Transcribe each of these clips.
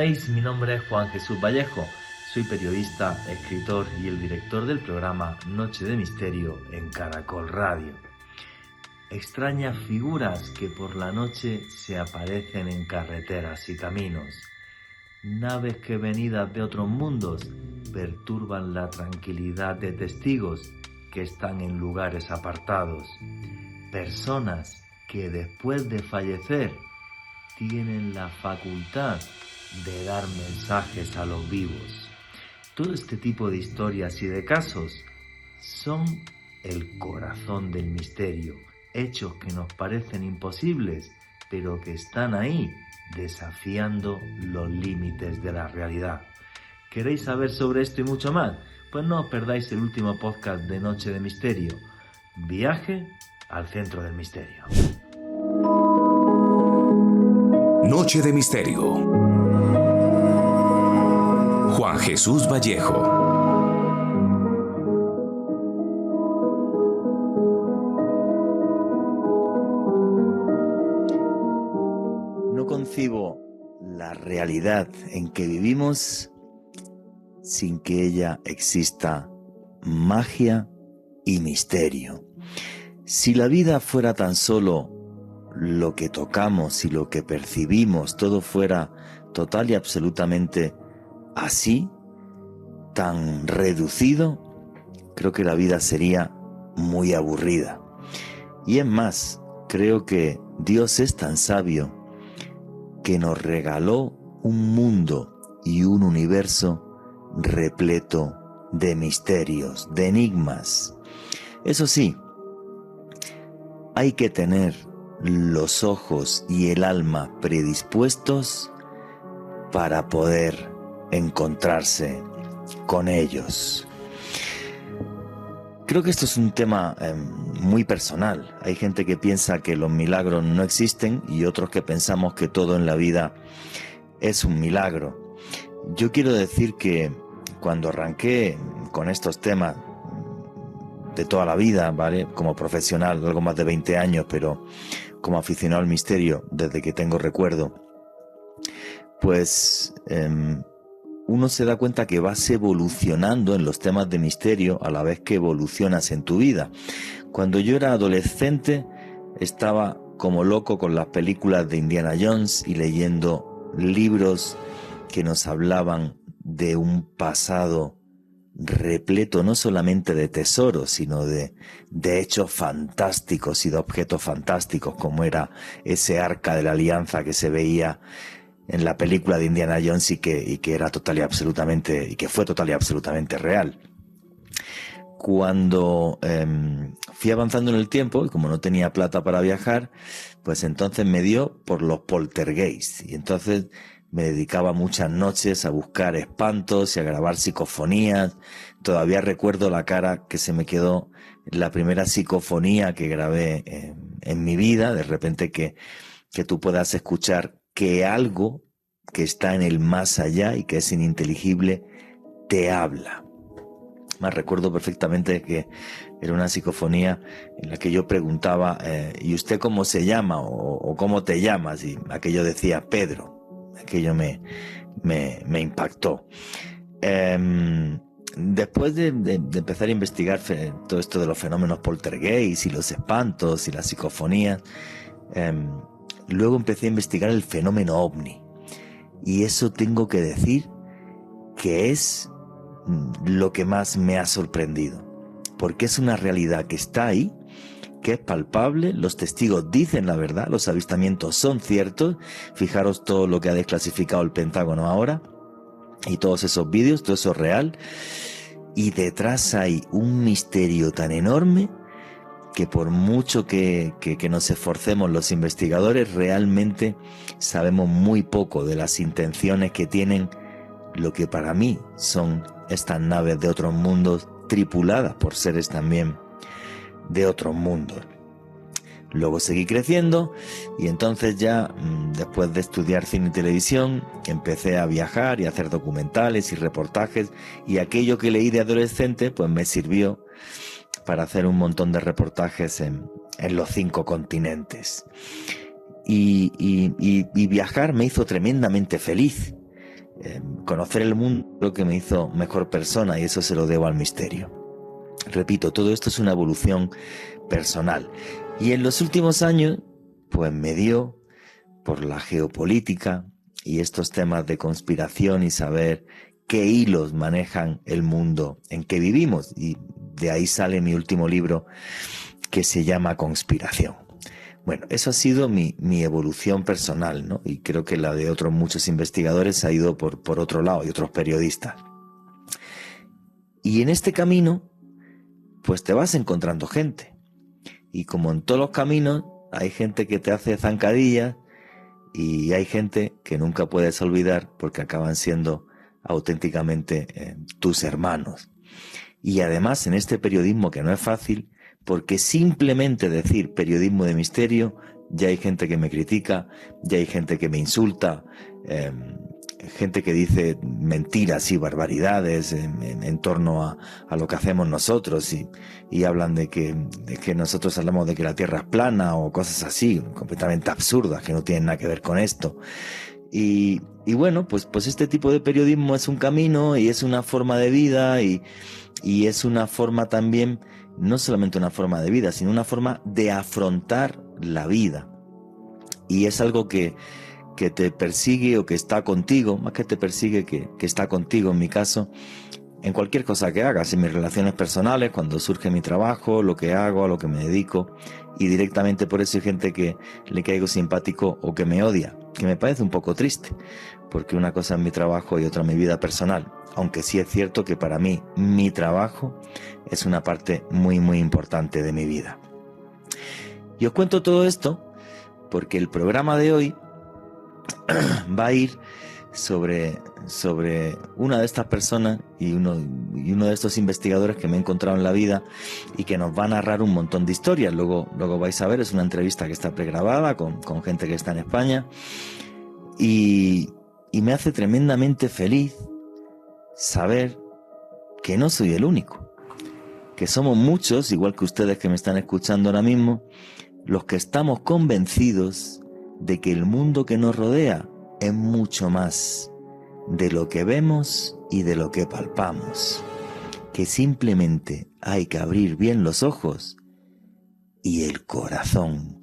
estáis? Mi nombre es Juan Jesús Vallejo. Soy periodista, escritor y el director del programa Noche de Misterio en Caracol Radio. Extrañas figuras que por la noche se aparecen en carreteras y caminos. Naves que venidas de otros mundos perturban la tranquilidad de testigos que están en lugares apartados. Personas que después de fallecer tienen la facultad de dar mensajes a los vivos. Todo este tipo de historias y de casos son el corazón del misterio, hechos que nos parecen imposibles, pero que están ahí, desafiando los límites de la realidad. ¿Queréis saber sobre esto y mucho más? Pues no os perdáis el último podcast de Noche de Misterio, Viaje al Centro del Misterio. Noche de Misterio. Juan Jesús Vallejo. No concibo la realidad en que vivimos sin que ella exista magia y misterio. Si la vida fuera tan solo lo que tocamos y lo que percibimos, todo fuera total y absolutamente así, tan reducido, creo que la vida sería muy aburrida. Y es más, creo que Dios es tan sabio que nos regaló un mundo y un universo repleto de misterios, de enigmas. Eso sí, hay que tener los ojos y el alma predispuestos para poder encontrarse con ellos. Creo que esto es un tema muy personal. Hay gente que piensa que los milagros no existen y otros que pensamos que todo en la vida es un milagro. Yo quiero decir que cuando arranqué con estos temas de toda la vida, ¿vale? Como profesional, algo más de 20 años, pero como aficionado al misterio desde que tengo recuerdo, pues uno se da cuenta que vas evolucionando en los temas de misterio a la vez que evolucionas en tu vida. Cuando yo era adolescente estaba como loco con las películas de Indiana Jones y leyendo libros que nos hablaban de un pasado repleto no solamente de tesoros, sino de hechos fantásticos y de objetos fantásticos, como era ese arca de la alianza que se veía en la película de Indiana Jones y que era total y absolutamente, y que fue total y absolutamente real. Cuando fui avanzando en el tiempo, y como no tenía plata para viajar, pues entonces me dio por los poltergeists, y entonces me dedicaba muchas noches a buscar espantos y a grabar psicofonías. Todavía recuerdo la cara que se me quedó en la primera psicofonía que grabé en mi vida. De repente que tú puedas escuchar que algo que está en el más allá y que es ininteligible te habla. Más recuerdo perfectamente que era una psicofonía en la que yo preguntaba ¿y usted cómo se llama? O ¿cómo te llamas? Y aquello decía Pedro. Aquello me impactó. Después de empezar a investigar todo esto de los fenómenos poltergeist y los espantos y las psicofonías, luego empecé a investigar el fenómeno ovni. Y eso tengo que decir que es lo que más me ha sorprendido, porque es una realidad que está ahí, que es palpable, los testigos dicen la verdad, los avistamientos son ciertos. Fijaros todo lo que ha desclasificado el Pentágono ahora, y todos esos vídeos, todo eso es real, y detrás hay un misterio tan enorme que por mucho que nos esforcemos los investigadores, realmente sabemos muy poco de las intenciones que tienen lo que para mí son estas naves de otros mundos, tripuladas por seres también de otros mundos. Luego seguí creciendo y entonces ya, después de estudiar cine y televisión, empecé a viajar y a hacer documentales y reportajes, y aquello que leí de adolescente pues me sirvió para hacer un montón de reportajes en los 5 continentes. Y viajar me hizo tremendamente feliz. Conocer el mundo lo que me hizo mejor persona, y eso se lo debo al misterio. Repito, todo esto es una evolución personal. Y en los últimos años, pues me dio por la geopolítica y estos temas de conspiración y saber qué hilos manejan el mundo en que vivimos. Y de ahí sale mi último libro, que se llama Conspiración. Bueno, eso ha sido mi evolución personal, ¿no? Y creo que la de otros muchos investigadores ha ido por otro lado, y otros periodistas. Y en este camino, pues te vas encontrando gente. Y como en todos los caminos, hay gente que te hace zancadillas y hay gente que nunca puedes olvidar, porque acaban siendo auténticamente tus hermanos. Y además, en este periodismo, que no es fácil, porque simplemente decir periodismo de misterio, ya hay gente que me critica, ya hay gente que me insulta, gente que dice mentiras y barbaridades en torno a lo que hacemos nosotros, y hablan de que nosotros hablamos de que la Tierra es plana o cosas así, completamente absurdas, que no tienen nada que ver con esto. Y bueno, pues este tipo de periodismo es un camino y es una forma de vida, y es una forma también, no solamente una forma de vida, sino una forma de afrontar la vida. Y es algo que te persigue, o que está contigo, más que te persigue, que está contigo, en mi caso, en cualquier cosa que hagas, en mis relaciones personales, cuando surge mi trabajo, lo que hago, a lo que me dedico. Y directamente por eso hay gente que le caigo simpático o que me odia, que me parece un poco triste, porque una cosa es mi trabajo y otra mi vida personal. Aunque sí es cierto que para mí mi trabajo es una parte muy muy importante de mi vida. Y os cuento todo esto porque el programa de hoy va a ir sobre una de estas personas y uno de estos investigadores que me he encontrado en la vida, y que nos va a narrar un montón de historias. Luego vais a ver, es una entrevista que está pregrabada con gente que está en España, y me hace tremendamente feliz saber que no soy el único, que somos muchos, igual que ustedes que me están escuchando ahora mismo, los que estamos convencidos de que el mundo que nos rodea es mucho más de lo que vemos y de lo que palpamos, que simplemente hay que abrir bien los ojos y el corazón,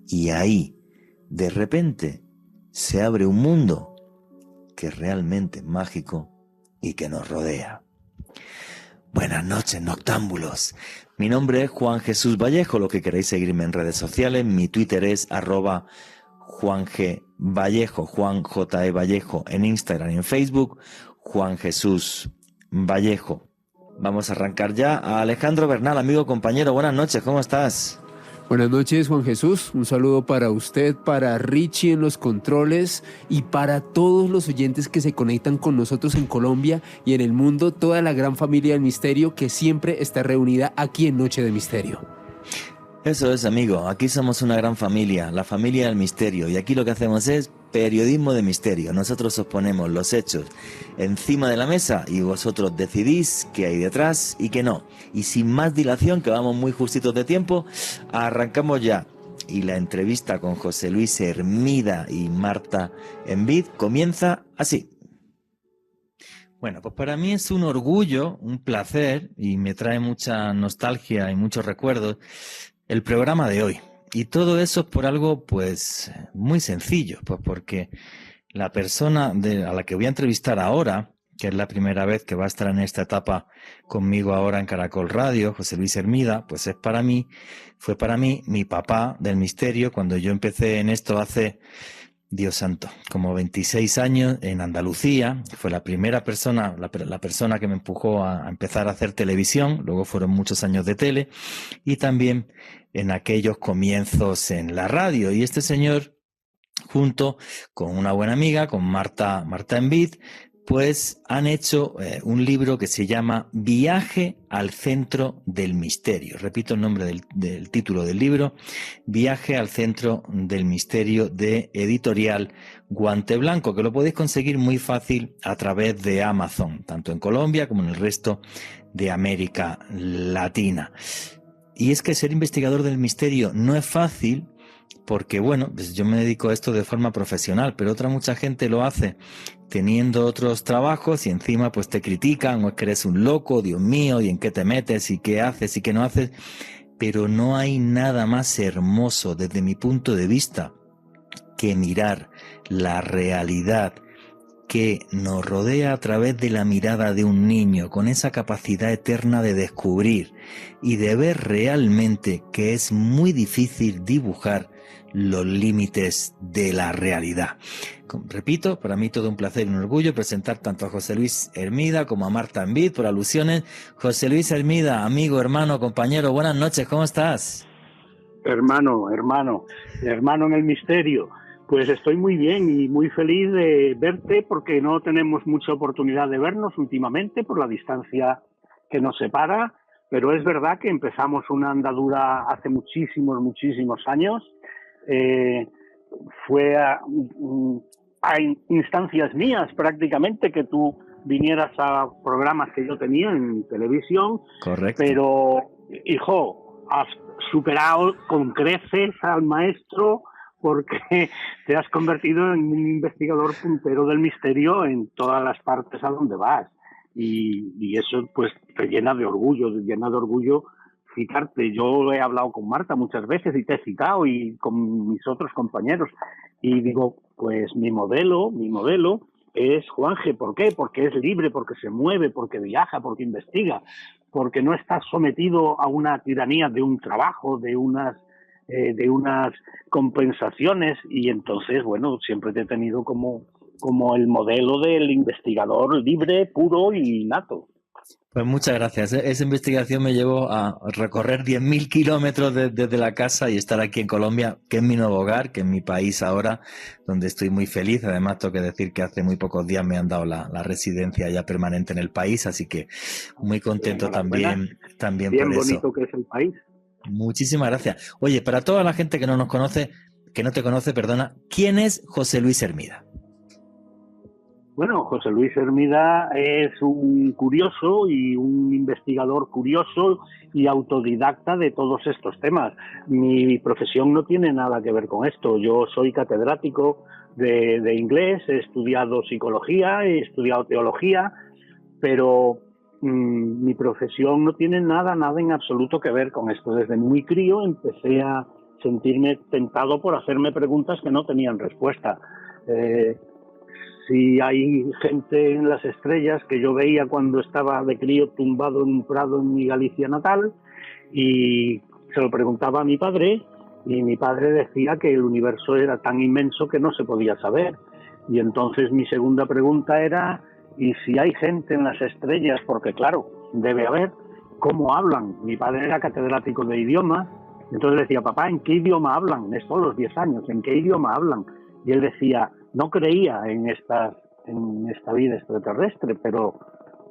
y ahí, de repente, se abre un mundo que es realmente mágico y que nos rodea. Buenas noches, noctámbulos. Mi nombre es Juan Jesús Vallejo. Lo que queréis seguirme en redes sociales, mi Twitter es @JuanG Vallejo, Juan J.E. Vallejo, en Instagram y en Facebook, Juan Jesús Vallejo. Vamos a arrancar ya. A Alejandro Bernal, amigo, compañero, buenas noches, ¿cómo estás? Buenas noches, Juan Jesús. Un saludo para usted, para Richie en los controles y para todos los oyentes que se conectan con nosotros en Colombia y en el mundo, toda la gran familia del misterio que siempre está reunida aquí en Noche de Misterio. Eso es, amigo. Aquí somos una gran familia, la familia del misterio, y aquí lo que hacemos es periodismo de misterio. Nosotros os ponemos los hechos encima de la mesa y vosotros decidís qué hay detrás y qué no. Y sin más dilación, que vamos muy justitos de tiempo, arrancamos ya. Y la entrevista con José Luis Hermida y Marta Envid comienza así. Bueno, pues para mí es un orgullo, un placer, y me trae mucha nostalgia y muchos recuerdos el programa de hoy. Y todo eso es por algo pues muy sencillo, pues porque la persona a la que voy a entrevistar ahora, que es la primera vez que va a estar en esta etapa conmigo ahora en Caracol Radio, José Luis Hermida, pues fue para mí mi papá del misterio cuando yo empecé en esto hace, Dios santo, como 26 años en Andalucía. Fue la primera persona, la persona que me empujó a empezar a hacer televisión. Luego fueron muchos años de tele y también en aquellos comienzos en la radio. Y este señor, junto con una buena amiga, con Marta Envid, pues han hecho un libro que se llama Viaje al Centro del Misterio. Repito el nombre del título del libro, Viaje al Centro del Misterio, de editorial Guante Blanco, que lo podéis conseguir muy fácil a través de Amazon, tanto en Colombia como en el resto de América Latina. Y es que ser investigador del misterio no es fácil, porque bueno, pues yo me dedico a esto de forma profesional, pero otra mucha gente lo hace teniendo otros trabajos y encima pues te critican o es que eres un loco, Dios mío, y en qué te metes y qué haces y qué no haces, pero no hay nada más hermoso desde mi punto de vista que mirar la realidad que nos rodea a través de la mirada de un niño, con esa capacidad eterna de descubrir y de ver realmente que es muy difícil dibujar los límites de la realidad. Repito, para mí todo un placer y un orgullo presentar tanto a José Luis Hermida como a Marta Envid por alusiones. José Luis Hermida, amigo, hermano, compañero, buenas noches, ¿cómo estás? Hermano en el misterio. Pues estoy muy bien y muy feliz de verte porque no tenemos mucha oportunidad de vernos últimamente por la distancia que nos separa, pero es verdad que empezamos una andadura hace muchísimos años. Fue a instancias mías prácticamente que tú vinieras a programas que yo tenía en televisión. Correcto. Pero, hijo, has superado con creces al maestro porque te has convertido en un investigador puntero del misterio en todas las partes a donde vas. Y eso pues te llena de orgullo citarte. Yo he hablado con Marta muchas veces y te he citado y con mis otros compañeros. Y digo, pues mi modelo es Juanje. ¿Por qué? Porque es libre, porque se mueve, porque viaja, porque investiga, porque no está sometido a una tiranía de un trabajo, de unas compensaciones, y entonces, bueno, siempre te he tenido como el modelo del investigador libre, puro y nato. Pues muchas gracias. Esa investigación me llevó a recorrer 10.000 kilómetros desde la casa y estar aquí en Colombia, que es mi nuevo hogar, que es mi país ahora, donde estoy muy feliz. Además, tengo que decir que hace muy pocos días me han dado la residencia ya permanente en el país, así que muy contento también bien por eso. Bien bonito que es el país. Muchísimas gracias. Oye, para toda la gente que no nos conoce, que no te conoce, perdona, ¿quién es José Luis Hermida? Bueno, José Luis Hermida es un curioso y un investigador curioso y autodidacta de todos estos temas. Mi profesión no tiene nada que ver con esto. Yo soy catedrático de inglés, he estudiado psicología, he estudiado teología, pero mi profesión no tiene nada en absoluto que ver con esto. Desde muy crío empecé a sentirme tentado por hacerme preguntas que no tenían respuesta. Si hay gente en las estrellas que yo veía cuando estaba de crío tumbado en un prado en mi Galicia natal, y se lo preguntaba a mi padre, y mi padre decía que el universo era tan inmenso que no se podía saber. Y entonces mi segunda pregunta era, ¿y si hay gente en las estrellas? Porque claro, debe haber, ¿cómo hablan? Mi padre era catedrático de idiomas, entonces le decía, papá, ¿en qué idioma hablan? Esto a los 10 años, ¿en qué idioma hablan? Y él decía, no creía en esta vida extraterrestre, pero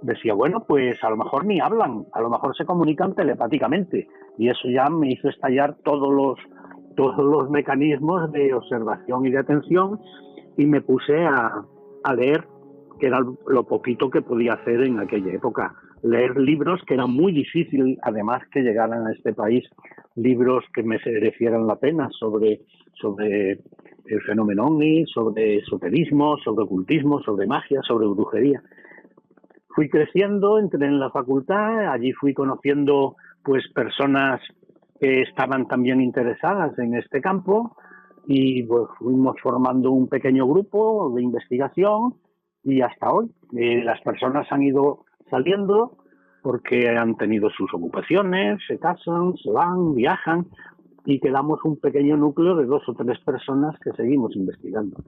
decía, bueno, pues a lo mejor ni hablan, a lo mejor se comunican telepáticamente. Y eso ya me hizo estallar todos los mecanismos de observación y de atención, y me puse a leer, que era lo poquito que podía hacer en aquella época. Leer libros que era muy difícil, además, que llegaran a este país, libros que me merecieran la pena sobre el fenómeno ovni, sobre esoterismo, sobre ocultismo, sobre magia, sobre brujería. Fui creciendo, entré en la facultad, allí fui conociendo pues personas que estaban también interesadas en este campo, y pues fuimos formando un pequeño grupo de investigación, y hasta hoy las personas han ido saliendo porque han tenido sus ocupaciones, se casan, se van, viajan, y quedamos un pequeño núcleo de 2 o 3 personas que seguimos investigando.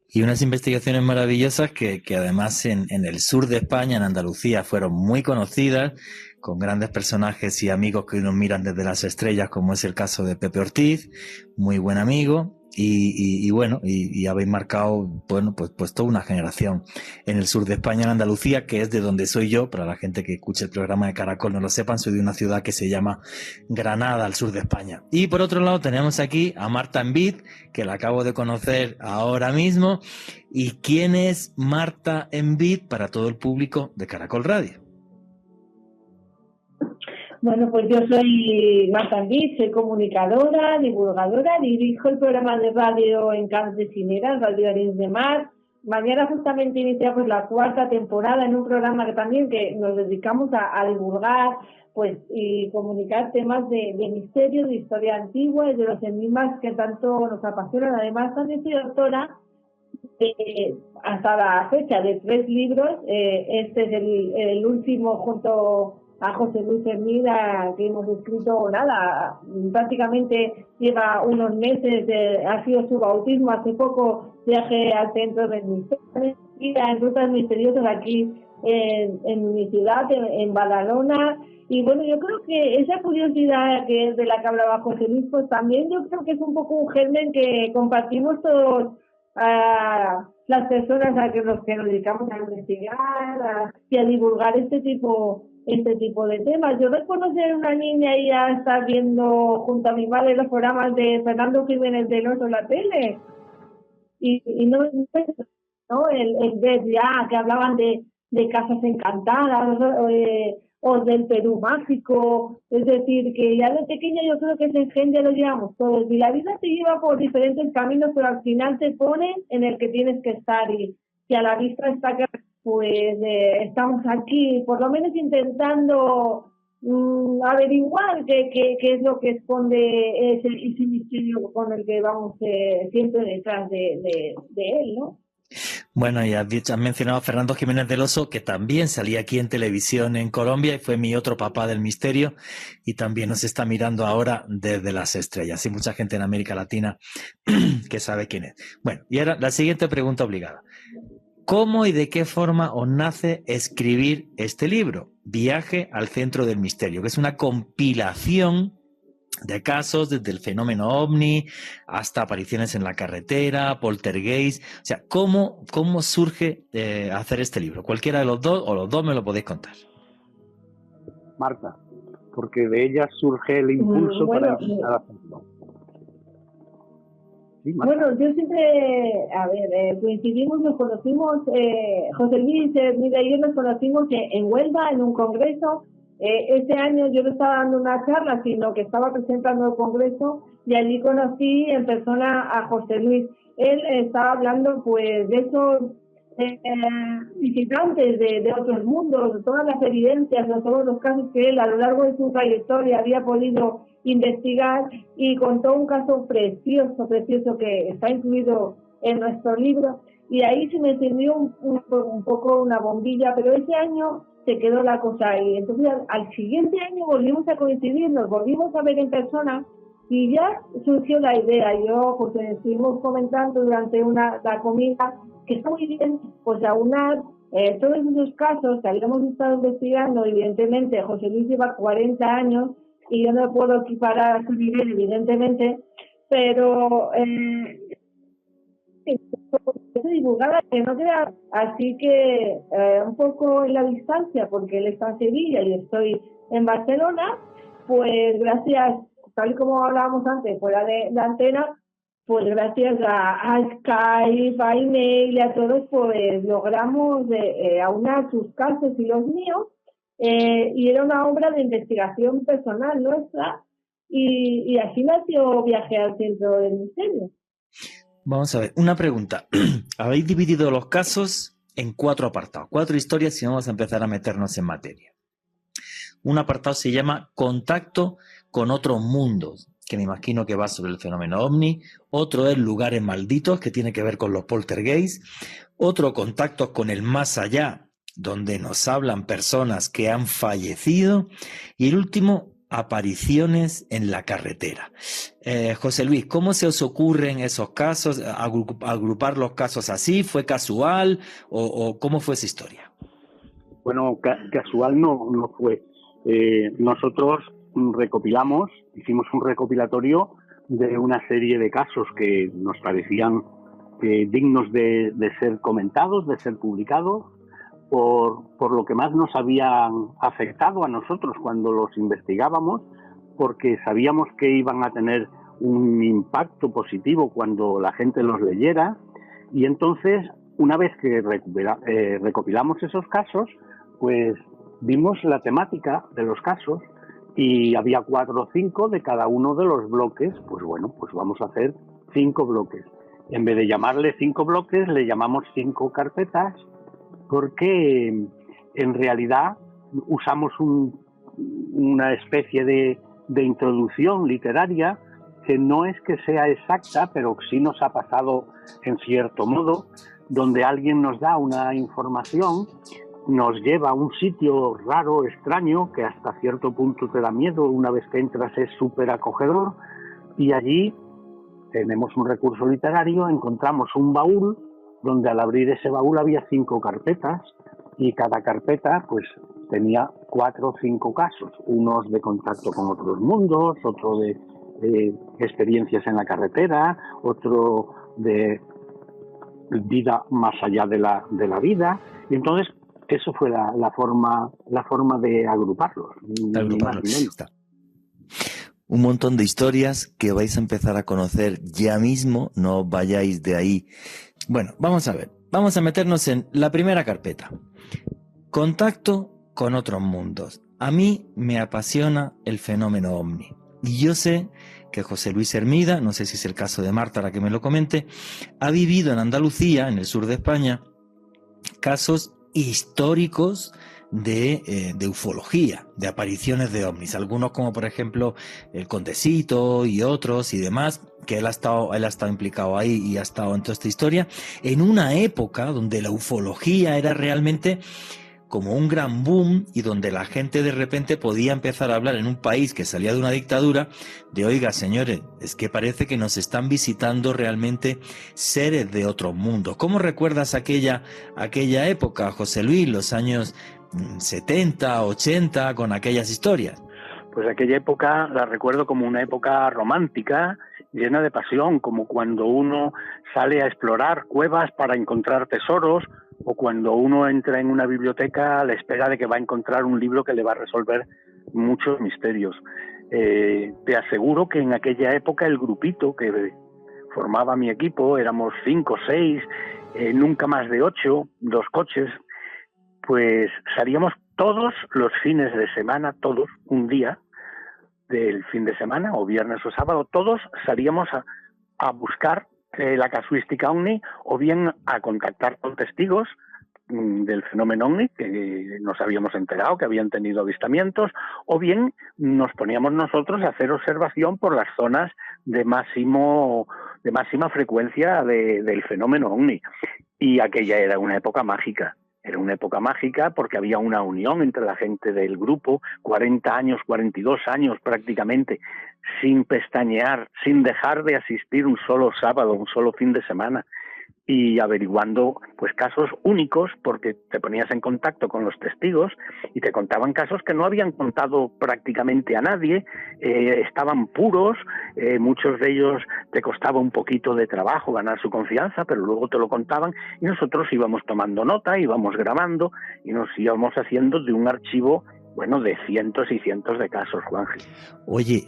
Y unas investigaciones maravillosas que además en el sur de España, en Andalucía, fueron muy conocidas, con grandes personajes y amigos que nos miran desde las estrellas, como es el caso de Pepe Ortiz, muy buen amigo, y bueno, y habéis marcado, bueno, pues toda una generación en el sur de España, en Andalucía, que es de donde soy yo. Para la gente que escuche el programa de Caracol no lo sepan, soy de una ciudad que se llama Granada, al sur de España. Y por otro lado tenemos aquí a Marta Envid, que la acabo de conocer ahora mismo. ¿Y quién es Marta Envid para todo el público de Caracol Radio? Bueno, pues yo soy Marta Anguit, soy comunicadora, divulgadora, dirijo el programa de radio en Camps de Cineras, Radio Arenys de Mar. Mañana justamente iniciamos la 4ª temporada en un programa que nos dedicamos a divulgar pues y comunicar temas de misterio, de historia antigua y de los enigmas que tanto nos apasionan. Además, también soy autora hasta la fecha de 3 libros. Este es el último junto a José Luis Hermida, que hemos escrito prácticamente lleva unos meses, ha sido su bautismo hace poco, viaje al centro del misterio, en rutas misteriosas aquí en mi ciudad, en Badalona. Y bueno, yo creo que esa curiosidad de la que hablaba José Luis, pues también yo creo que es un poco un germen que compartimos todos las personas a los que nos dedicamos a investigar y a divulgar este tipo de temas. Yo recuerdo ser una niña y ya estar viendo junto a mi madre los programas de Fernando Jiménez del Oso en la tele y no el ver ya que hablaban de casas encantadas o del Perú mágico. Es decir, que ya de pequeña yo creo que ese gen ya lo llevamos todos y la vida te lleva por diferentes caminos, pero al final te pone en el que tienes que estar y a la vista está que pues estamos aquí por lo menos intentando averiguar qué es lo que esconde ese misterio con el que vamos siempre detrás de él, ¿no? Bueno, y has mencionado a Fernando Jiménez del Oso, que también salía aquí en televisión en Colombia y fue mi otro papá del misterio y también nos está mirando ahora desde las estrellas. Hay mucha gente en América Latina que sabe quién es. Bueno, y ahora la siguiente pregunta obligada. ¿Cómo y de qué forma os nace escribir este libro, Viaje al Centro del Misterio, que es una compilación de casos desde el fenómeno ovni hasta apariciones en la carretera, poltergeist? O sea, ¿cómo surge hacer este libro? Cualquiera de los dos o los dos me lo podéis contar. Marta, porque de ella surge el impulso para empezar a hacerlo. Sí, bueno, yo siempre, coincidimos, nos conocimos, José Luis Hermida y yo nos conocimos en Huelva, en un congreso. Ese año yo no estaba dando una charla, sino que estaba presentando el congreso y allí conocí en persona a José Luis. Él estaba hablando pues de esos visitantes de otros mundos, de todas las evidencias, de todos los casos que él a lo largo de su trayectoria había podido investigar, y contó un caso precioso que está incluido en nuestro libro, y ahí se me encendió un poco una bombilla, pero ese año se quedó la cosa ahí. Entonces al siguiente año volvimos a coincidir, nos volvimos a ver en persona y ya surgió la idea. Pues estuvimos comentando durante la comida que está muy bien pues aunar todos esos casos que habíamos estado investigando. Evidentemente José Luis lleva 40 años y yo no puedo equiparar a su nivel, evidentemente, pero divulgada que no queda, así que un poco en la distancia, porque él está en Sevilla y estoy en Barcelona, pues gracias, tal y como hablábamos antes, fuera de la antena, pues gracias a Skype, a email y a todos, pues logramos aunar sus casos y los míos, y era una obra de investigación personal nuestra, y así nació Viaje al Centro del Misterio. Vamos a ver, una pregunta. Habéis dividido los casos en 4 apartados, 4 historias, y vamos a empezar a meternos en materia. Un apartado se llama Contacto con otros mundos, que me imagino que va sobre el fenómeno ovni. Otro es Lugares malditos, que tiene que ver con los poltergeist. Otro, Contactos con el más allá, donde nos hablan personas que han fallecido. Y el último, Apariciones en la carretera. José Luis, ¿cómo se os ocurren esos casos? ¿Agrupar los casos así? ¿Fue casual? ¿O cómo fue esa historia? Bueno, casual no fue. Nosotros hicimos un recopilatorio de una serie de casos que nos parecían dignos de ser comentados, de ser publicados, por lo que más nos habían afectado a nosotros cuando los investigábamos, porque sabíamos que iban a tener un impacto positivo cuando la gente los leyera, y entonces, una vez que recopilamos esos casos, pues vimos la temática de los casos y había 4 o 5 de cada uno de los bloques. Pues bueno, pues vamos a hacer 5 bloques. En vez de llamarle 5 bloques, le llamamos 5 carpetas, porque en realidad usamos una especie de introducción literaria que no es que sea exacta, pero sí nos ha pasado en cierto modo, donde alguien nos da una información, nos lleva a un sitio raro, extraño, que hasta cierto punto te da miedo. Una vez que entras es súper acogedor, y allí tenemos un recurso literario, encontramos un baúl donde al abrir ese baúl había 5 carpetas, y cada carpeta pues tenía 4 o 5 casos, unos de contacto con otros mundos, otro de experiencias en la carretera, otro de vida más allá de la vida. Y entonces eso fue la forma de agruparlos. Un montón de historias que vais a empezar a conocer ya mismo, no vayáis de ahí. Bueno, vamos a ver, vamos a meternos en la primera carpeta. Contacto con otros mundos. A mí me apasiona el fenómeno ovni. Y yo sé que José Luis Hermida, no sé si es el caso de Marta, la que me lo comente, ha vivido en Andalucía, en el sur de España, casos históricos de ufología, de apariciones de ovnis. Algunos como por ejemplo el Condesito y otros y demás, que él ha estado implicado ahí y ha estado en toda esta historia, en una época donde la ufología era realmente como un gran boom y donde la gente de repente podía empezar a hablar en un país que salía de una dictadura de, oiga señores, es que parece que nos están visitando realmente seres de otros mundos. ¿Cómo recuerdas aquella época, José Luis, los años 70, 80, con aquellas historias? Pues aquella época la recuerdo como una época romántica, llena de pasión, como cuando uno sale a explorar cuevas para encontrar tesoros, o cuando uno entra en una biblioteca a la espera de que va a encontrar un libro que le va a resolver muchos misterios. Te aseguro que en aquella época el grupito que formaba mi equipo, éramos 5 o 6, nunca más de 8, 2 coches, pues salíamos todos los fines de semana, todos, un día del fin de semana, o viernes o sábado, todos salíamos a buscar la casuística ovni, o bien a contactar con testigos del fenómeno ovni que nos habíamos enterado que habían tenido avistamientos, o bien nos poníamos nosotros a hacer observación por las zonas de máxima frecuencia del fenómeno ovni. Y aquella era una época mágica. Era una época mágica porque había una unión entre la gente del grupo, 40 años, 42 años prácticamente, sin pestañear, sin dejar de asistir un solo sábado, un solo fin de semana, y averiguando pues casos únicos, porque te ponías en contacto con los testigos y te contaban casos que no habían contado prácticamente a nadie, estaban puros, muchos de ellos te costaba un poquito de trabajo ganar su confianza, pero luego te lo contaban y nosotros íbamos tomando nota, íbamos grabando y nos íbamos haciendo de un archivo, bueno, de cientos y cientos de casos, Juanji. Oye,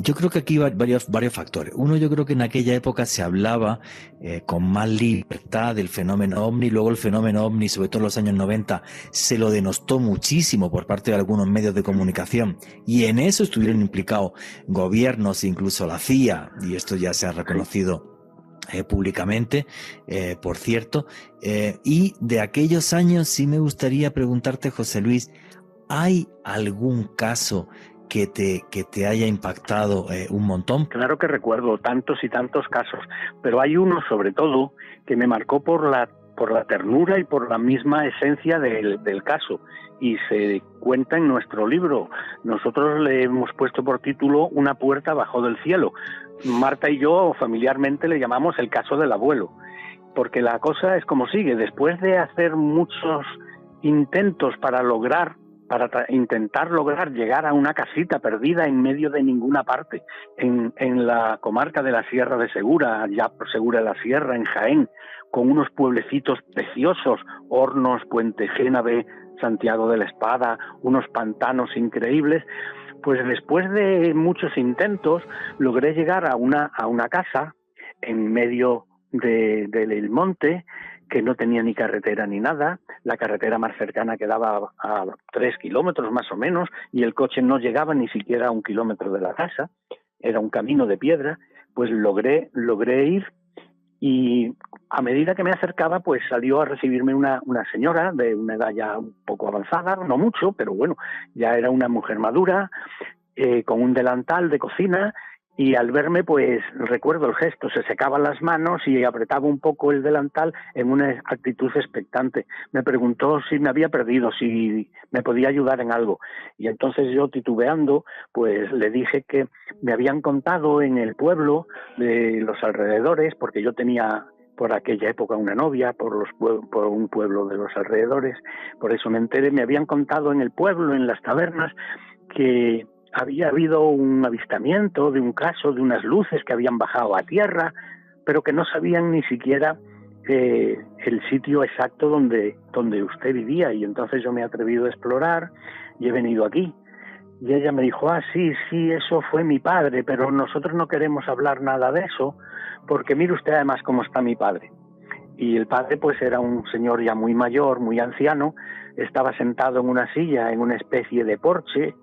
yo creo que aquí varios factores. Uno, yo creo que en aquella época se hablaba con más libertad del fenómeno ovni. Luego el fenómeno ovni, sobre todo en los años 90, se lo denostó muchísimo por parte de algunos medios de comunicación. Y en eso estuvieron implicados gobiernos, incluso la CIA, y esto ya se ha reconocido públicamente, por cierto. Y de aquellos años sí me gustaría preguntarte, José Luis, ¿hay algún caso que te haya impactado un montón? Claro que recuerdo tantos y tantos casos, pero hay uno sobre todo que me marcó por la ternura y por la misma esencia del caso, y se cuenta en nuestro libro. Nosotros le hemos puesto por título Una puerta abajo del cielo. Marta y yo familiarmente le llamamos el caso del abuelo, porque la cosa es como sigue. Después de hacer muchos intentos para intentar lograr llegar a una casita perdida en medio de ninguna parte, en la comarca de la Sierra de Segura, ya por Segura de la Sierra, en Jaén, con unos pueblecitos preciosos, Hornos, Puente Génave, Santiago de la Espada, unos pantanos increíbles, pues después de muchos intentos logré llegar a una casa en medio del monte, que no tenía ni carretera ni nada, la carretera más cercana quedaba a 3 kilómetros más o menos, y el coche no llegaba ni siquiera a 1 kilómetro de la casa, era un camino de piedra. Pues logré ir, y a medida que me acercaba, pues salió a recibirme una señora de una edad ya un poco avanzada, no mucho, pero bueno, ya era una mujer madura, con un delantal de cocina, y al verme, pues recuerdo el gesto, se secaban las manos y apretaba un poco el delantal en una actitud expectante. Me preguntó si me había perdido, si me podía ayudar en algo. Y entonces yo, titubeando, pues le dije que me habían contado en el pueblo de los alrededores, porque yo tenía por aquella época una novia por un pueblo de los alrededores, por eso me enteré, me habían contado en el pueblo, en las tabernas, que había habido un avistamiento de un caso de unas luces que habían bajado a tierra, pero que no sabían ni siquiera el sitio exacto donde usted vivía. Y entonces yo me he atrevido a explorar y he venido aquí. Y ella me dijo, sí, eso fue mi padre, pero nosotros no queremos hablar nada de eso, porque mire usted además cómo está mi padre. Y el padre pues era un señor ya muy mayor, muy anciano, estaba sentado en una silla, en una especie de porche,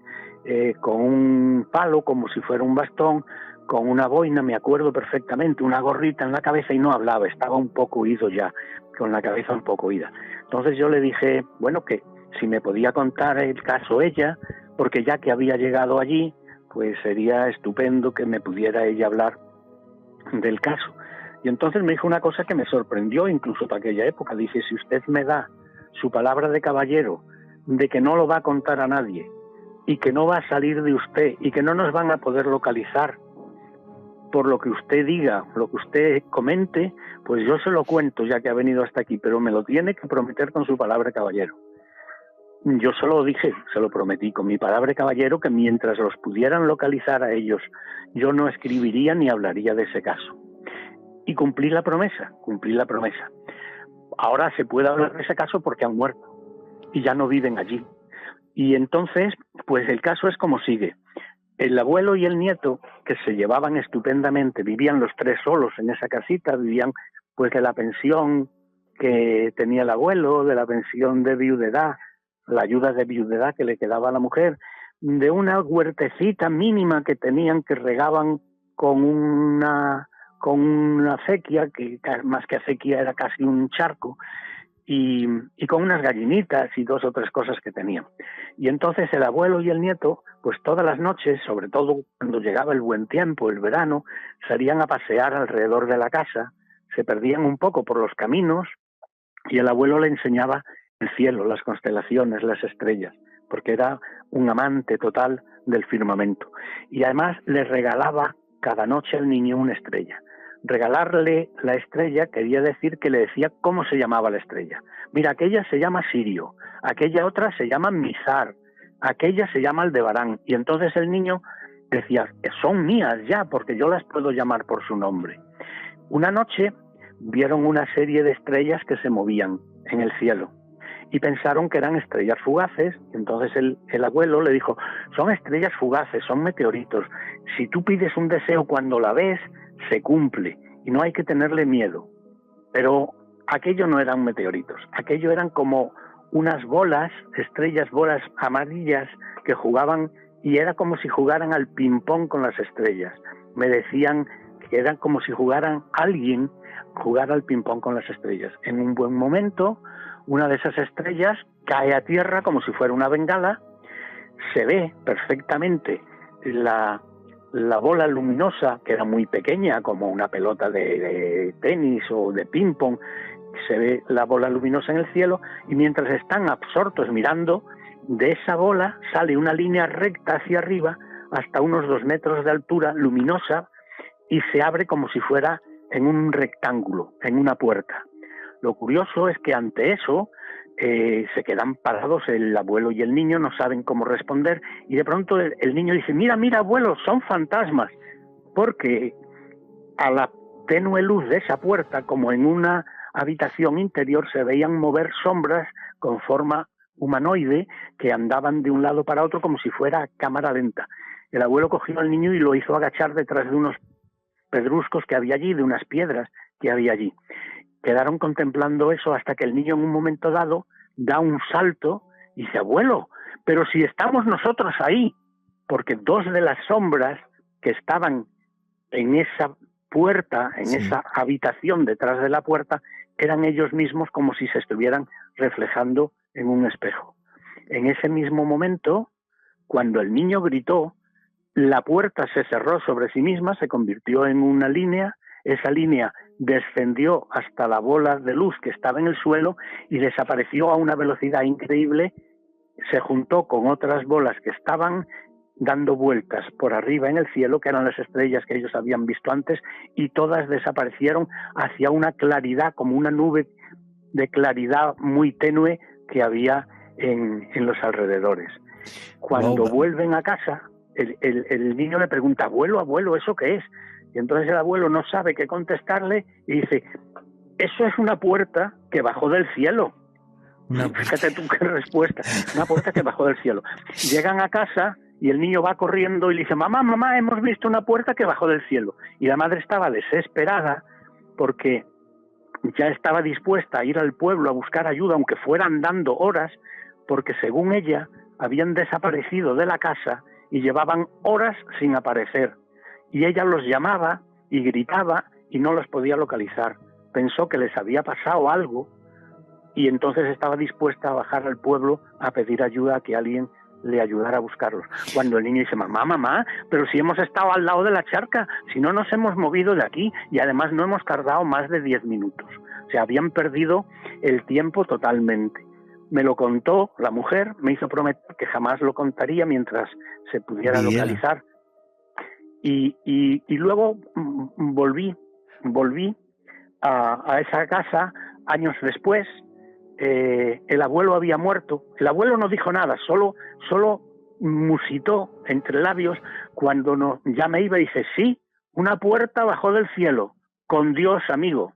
con un palo como si fuera un bastón, con una boina, me acuerdo perfectamente, una gorrita en la cabeza, y no hablaba, estaba un poco oído ya, con la cabeza un poco oída. Entonces yo le dije, bueno, que si me podía contar el caso ella, porque ya que había llegado allí, pues sería estupendo que me pudiera ella hablar del caso. Y entonces me dijo una cosa que me sorprendió incluso para aquella época. Dice, si usted me da su palabra de caballero de que no lo va a contar a nadie, y que no va a salir de usted, y que no nos van a poder localizar por lo que usted diga, lo que usted comente, pues yo se lo cuento ya que ha venido hasta aquí, pero me lo tiene que prometer con su palabra de caballero. Yo se lo dije, se lo prometí con mi palabra de caballero, que mientras los pudieran localizar a ellos, yo no escribiría ni hablaría de ese caso. Y cumplí la promesa. Ahora se puede hablar de ese caso porque han muerto y ya no viven allí. Y entonces, pues el caso es como sigue. El abuelo y el nieto, que se llevaban estupendamente, vivían los tres solos en esa casita, vivían pues de la pensión que tenía el abuelo, de la pensión de viudedad, la ayuda de viudedad que le quedaba a la mujer, de una huertecita mínima que tenían, que regaban con una acequia, que más que acequia era casi un charco, y con unas gallinitas y 2 o 3 cosas que tenían. Y entonces el abuelo y el nieto, pues todas las noches, sobre todo cuando llegaba el buen tiempo, el verano, salían a pasear alrededor de la casa, se perdían un poco por los caminos, y el abuelo le enseñaba el cielo, las constelaciones, las estrellas, porque era un amante total del firmamento. Y además le regalaba cada noche al niño una estrella. Regalarle la estrella quería decir que le decía cómo se llamaba la estrella. Mira, aquella se llama Sirio, aquella otra se llama Mizar, aquella se llama Aldebarán. Y entonces el niño decía, son mías ya, porque yo las puedo llamar por su nombre. Una noche vieron una serie de estrellas que se movían en el cielo y pensaron que eran estrellas fugaces. Y entonces el abuelo le dijo, son estrellas fugaces, son meteoritos. Si tú pides un deseo cuando la ves, se cumple y no hay que tenerle miedo. Pero aquello no eran meteoritos, aquello eran como unas bolas, bolas amarillas que jugaban, y era como si jugaran al ping-pong con las estrellas. Me decían que eran como si alguien jugara al ping-pong con las estrellas. En un buen momento, una de esas estrellas cae a tierra como si fuera una bengala, se ve perfectamente la bola luminosa, que era muy pequeña, como una pelota de tenis o de ping-pong, se ve la bola luminosa en el cielo, y mientras están absortos mirando, de esa bola sale una línea recta hacia arriba, hasta unos 2 metros de altura, luminosa, y se abre como si fuera en un rectángulo, en una puerta. Lo curioso es que ante eso se quedan parados el abuelo y el niño, no saben cómo responder, y de pronto el niño dice, mira abuelo, son fantasmas, porque a la tenue luz de esa puerta, como en una habitación interior, se veían mover sombras con forma humanoide que andaban de un lado para otro como si fuera cámara lenta. El abuelo cogió al niño y lo hizo agachar detrás de unos pedruscos que había allí, de unas piedras que había allí. quedaron contemplando eso hasta que el niño en un momento dado da un salto y dice, abuelo, pero si estamos nosotros ahí, porque dos de las sombras que estaban en esa puerta, en esa habitación detrás de la puerta, eran ellos mismos como si se estuvieran reflejando en un espejo. En ese mismo momento, cuando el niño gritó, la puerta se cerró sobre sí misma, se convirtió en una línea, esa línea descendió hasta la bola de luz que estaba en el suelo y desapareció a una velocidad increíble, se juntó con otras bolas que estaban dando vueltas por arriba en el cielo, que eran las estrellas que ellos habían visto antes, y todas desaparecieron hacia una claridad, como una nube de claridad muy tenue que había en los alrededores. Cuando vuelven a casa, el niño le pregunta, abuelo, ¿eso qué es? Y entonces el abuelo no sabe qué contestarle y dice, eso es una puerta que bajó del cielo. Fíjate tú qué respuesta, una puerta que bajó del cielo. Llegan a casa y el niño va corriendo y le dice, mamá, hemos visto una puerta que bajó del cielo. Y la madre estaba desesperada porque ya estaba dispuesta a ir al pueblo a buscar ayuda, aunque fuera andando horas, porque según ella habían desaparecido de la casa y llevaban horas sin aparecer. Y ella los llamaba y gritaba y no los podía localizar. Pensó que les había pasado algo y entonces estaba dispuesta a bajar al pueblo a pedir ayuda, a que alguien le ayudara a buscarlos. Cuando el niño dice, mamá, pero si hemos estado al lado de la charca, si no nos hemos movido de aquí y además no hemos tardado más de 10 minutos. O sea, habían perdido el tiempo totalmente. Me lo contó la mujer, me hizo prometer que jamás lo contaría mientras se pudiera localizar. Y luego volví a esa casa años después. El abuelo había muerto. El abuelo no dijo nada, solo musitó entre labios cuando ya me iba y dice, sí, una puerta bajó del cielo, con Dios, amigo.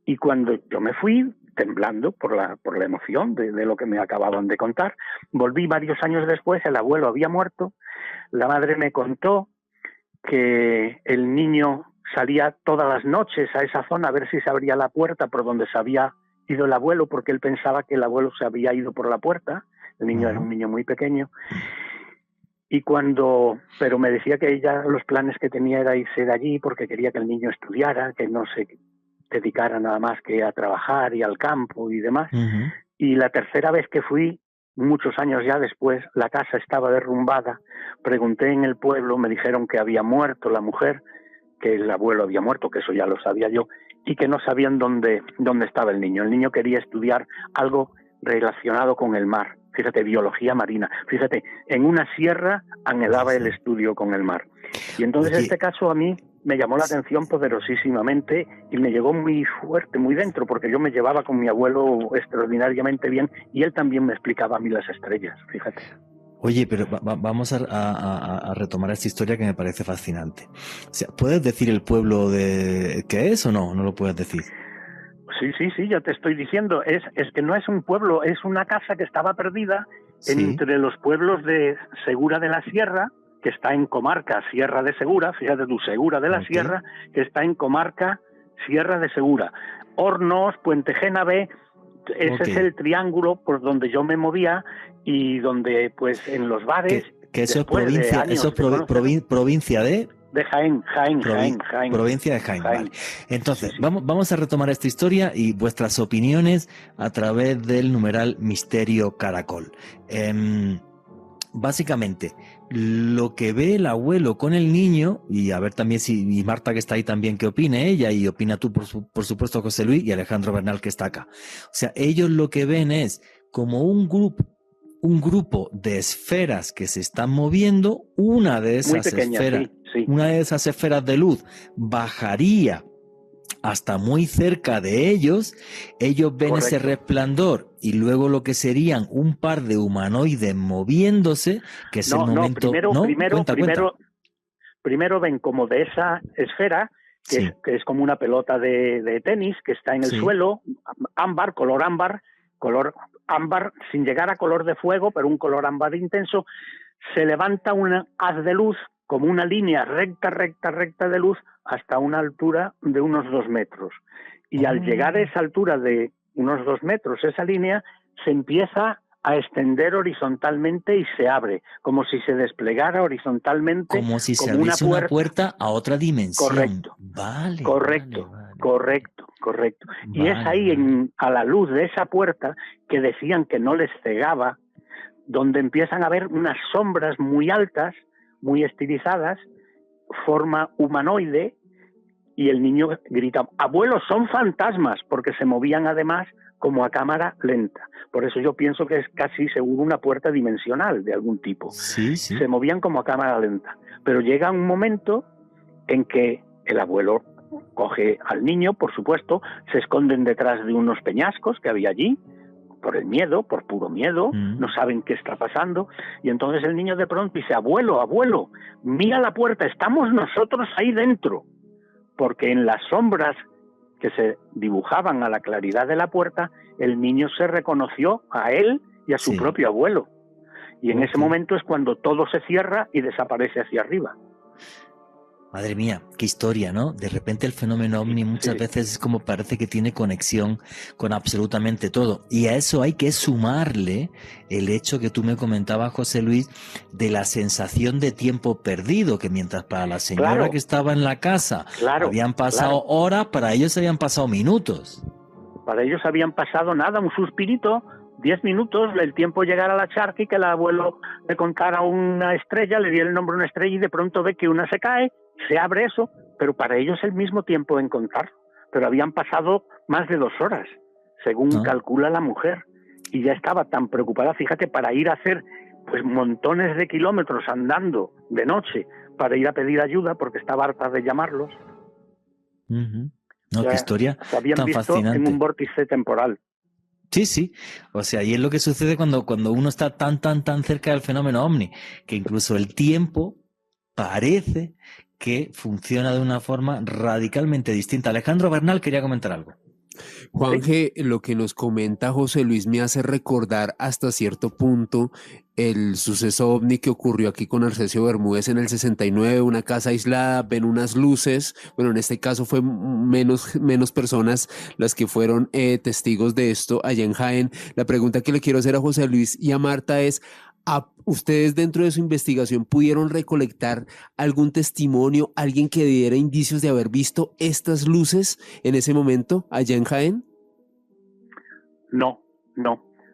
Y cuando yo me fui, temblando por la emoción de lo que me acababan de contar, volví varios años después, el abuelo había muerto, la madre me contó que el niño salía todas las noches a esa zona a ver si se abría la puerta por donde se había ido el abuelo, porque él pensaba que el abuelo se había ido por la puerta. El niño era un niño muy pequeño. Pero me decía que ella, los planes que tenía era irse de allí porque quería que el niño estudiara, que no se dedicara nada más que a trabajar y al campo y demás. Y la tercera vez que fui, muchos años ya después, la casa estaba derrumbada. Pregunté en el pueblo, me dijeron que había muerto la mujer, que el abuelo había muerto, que eso ya lo sabía yo, y que no sabían dónde estaba el niño. El niño quería estudiar algo relacionado con el mar. Fíjate, biología marina. Fíjate, en una sierra anhelaba el estudio con el mar. Y entonces este caso a mí me llamó la atención poderosísimamente y me llegó muy fuerte, muy dentro, porque yo me llevaba con mi abuelo extraordinariamente bien y él también me explicaba a mí las estrellas, fíjate. Oye, pero vamos a retomar esta historia que me parece fascinante. O sea, ¿puedes decir el pueblo de qué es o no? ¿No lo puedes decir? Sí, ya te estoy diciendo. Es que no es un pueblo, es una casa que estaba perdida entre los pueblos de Segura de la Sierra, que está en comarca Sierra de Segura, fíjate tú, Segura de la Sierra, que está en comarca Sierra de Segura. Hornos, Puente Génave, ese es el triángulo por donde yo me movía y donde, pues, en los bares... Que eso es provincia, provincia de... De Jaén. Provincia de Jaén. Vale. Entonces, sí. Vamos a retomar esta historia y vuestras opiniones a través del numeral Misterio Caracol. Básicamente, lo que ve el abuelo con el niño, y a ver también y Marta que está ahí también qué opine ella, y opina tú por supuesto José Luis y Alejandro Bernal que está acá. O sea, ellos lo que ven es como un grupo de esferas que se están moviendo, una de esas esferas de luz bajaría hasta muy cerca de ellos ven Correcto. Ese resplandor y luego lo que serían un par de humanoides moviéndose, que es el momento... Primero ven como de esa esfera, que es como una pelota de tenis, que está en el suelo, color ámbar, sin llegar a color de fuego, pero un color ámbar intenso, se levanta una haz de luz, como una línea recta de luz, hasta una altura de unos 2 metros. Y al llegar a esa altura de unos 2 metros, esa línea se empieza a extender horizontalmente y se abre, como si se desplegara horizontalmente, Como si se como abriese una puerta a otra dimensión. Correcto. Vale. Correcto, vale. correcto. Y es ahí, a la luz de esa puerta, que decían que no les cegaba, donde empiezan a ver unas sombras muy altas, muy estilizadas, forma humanoide, y el niño grita: abuelo, son fantasmas, porque se movían además como a cámara lenta. Por eso yo pienso que es casi seguro una puerta dimensional de algún tipo. Sí. Se movían como a cámara lenta. Pero llega un momento en que el abuelo coge al niño, por supuesto, se esconden detrás de unos peñascos que había allí, por el miedo, por puro miedo, no saben qué está pasando, y entonces el niño de pronto dice: abuelo, abuelo, mira la puerta, estamos nosotros ahí dentro. Porque en las sombras que se dibujaban a la claridad de la puerta, el niño se reconoció a él y a su propio abuelo. Y en ese momento es cuando todo se cierra y desaparece hacia arriba. Madre mía, qué historia, ¿no? De repente el fenómeno ovni muchas veces es como parece que tiene conexión con absolutamente todo. Y a eso hay que sumarle el hecho que tú me comentabas, José Luis, de la sensación de tiempo perdido, que mientras para la señora que estaba en la casa habían pasado horas, para ellos habían pasado minutos. Para ellos habían pasado nada, un suspirito, 10 minutos, el tiempo llegar a la charca y que el abuelo le contara una estrella, le diera el nombre a una estrella y de pronto ve que una se cae, se abre eso, pero para ellos el mismo tiempo en contar. Pero habían pasado más de 2 horas, según calcula la mujer, y ya estaba tan preocupada, fíjate, para ir a hacer pues montones de kilómetros andando de noche para ir a pedir ayuda porque estaba harta de llamarlos. No, qué historia se habían tan visto fascinante. En un vórtice temporal. Sí. O sea, y es lo que sucede cuando uno está tan cerca del fenómeno ovni, que incluso el tiempo parece que funciona de una forma radicalmente distinta. Alejandro Bernal quería comentar algo. Juanje, lo que nos comenta José Luis me hace recordar hasta cierto punto el suceso ovni que ocurrió aquí con Arcesio Bermúdez en el 69, una casa aislada, ven unas luces, bueno, en este caso fue menos personas las que fueron testigos de esto allá en Jaén. La pregunta que le quiero hacer a José Luis y a Marta es: ¿ustedes dentro de su investigación pudieron recolectar algún testimonio, alguien que diera indicios de haber visto estas luces en ese momento allá en Jaén? No.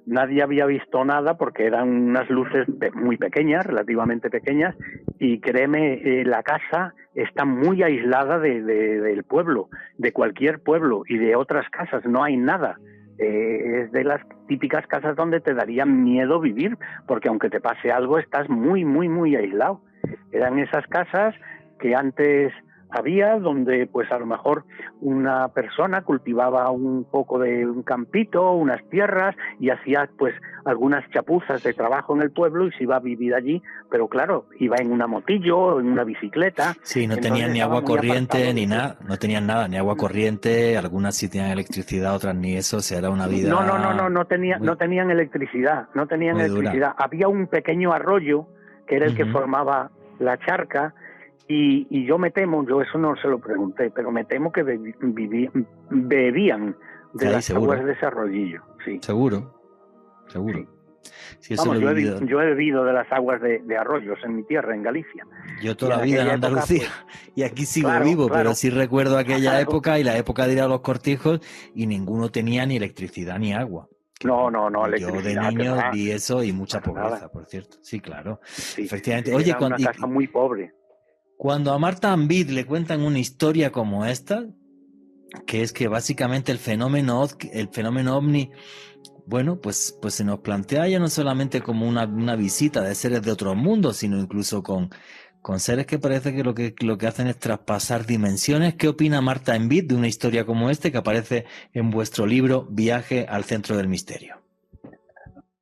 Nadie había visto nada porque eran unas luces muy pequeñas, relativamente pequeñas, y créeme, la casa está muy aislada del pueblo, de cualquier pueblo y de otras casas, no hay nada. Es de las típicas casas donde te daría miedo vivir, porque aunque te pase algo estás muy aislado. Eran esas casas que antes había, donde pues a lo mejor una persona cultivaba un poco de un campito, unas tierras, y hacía pues algunas chapuzas de trabajo en el pueblo y se iba a vivir allí, pero claro, iba en una motillo, en una bicicleta. Sí, no tenían ni agua corriente ni nada, no tenían nada, ni agua corriente, algunas sí tenían electricidad, otras ni eso, o sea, era una vida... No tenían electricidad, Había un pequeño arroyo que era el que formaba la charca. Y yo me temo, yo eso no se lo pregunté, pero me temo que bebían de las aguas de ese arroyillo. Sí. Seguro. Sí, eso yo he bebido de las aguas de arroyos en mi tierra, en Galicia. Yo toda la vida en Andalucía, pues, y aquí sigo vivo, pero sí recuerdo aquella época y la época de ir a los cortijos, y ninguno tenía ni electricidad ni agua. No, yo de niño vi eso y mucha pobreza, por cierto. Sí, claro. Sí, efectivamente. Oye, era una casa muy pobre. Cuando a Marta Ambid le cuentan una historia como esta, que es que básicamente el fenómeno ovni, bueno, pues se nos plantea ya no solamente como una visita de seres de otro mundo, sino incluso con seres que parece que lo que hacen es traspasar dimensiones. ¿Qué opina Marta Ambid de una historia como esta que aparece en vuestro libro Viaje al Centro del Misterio?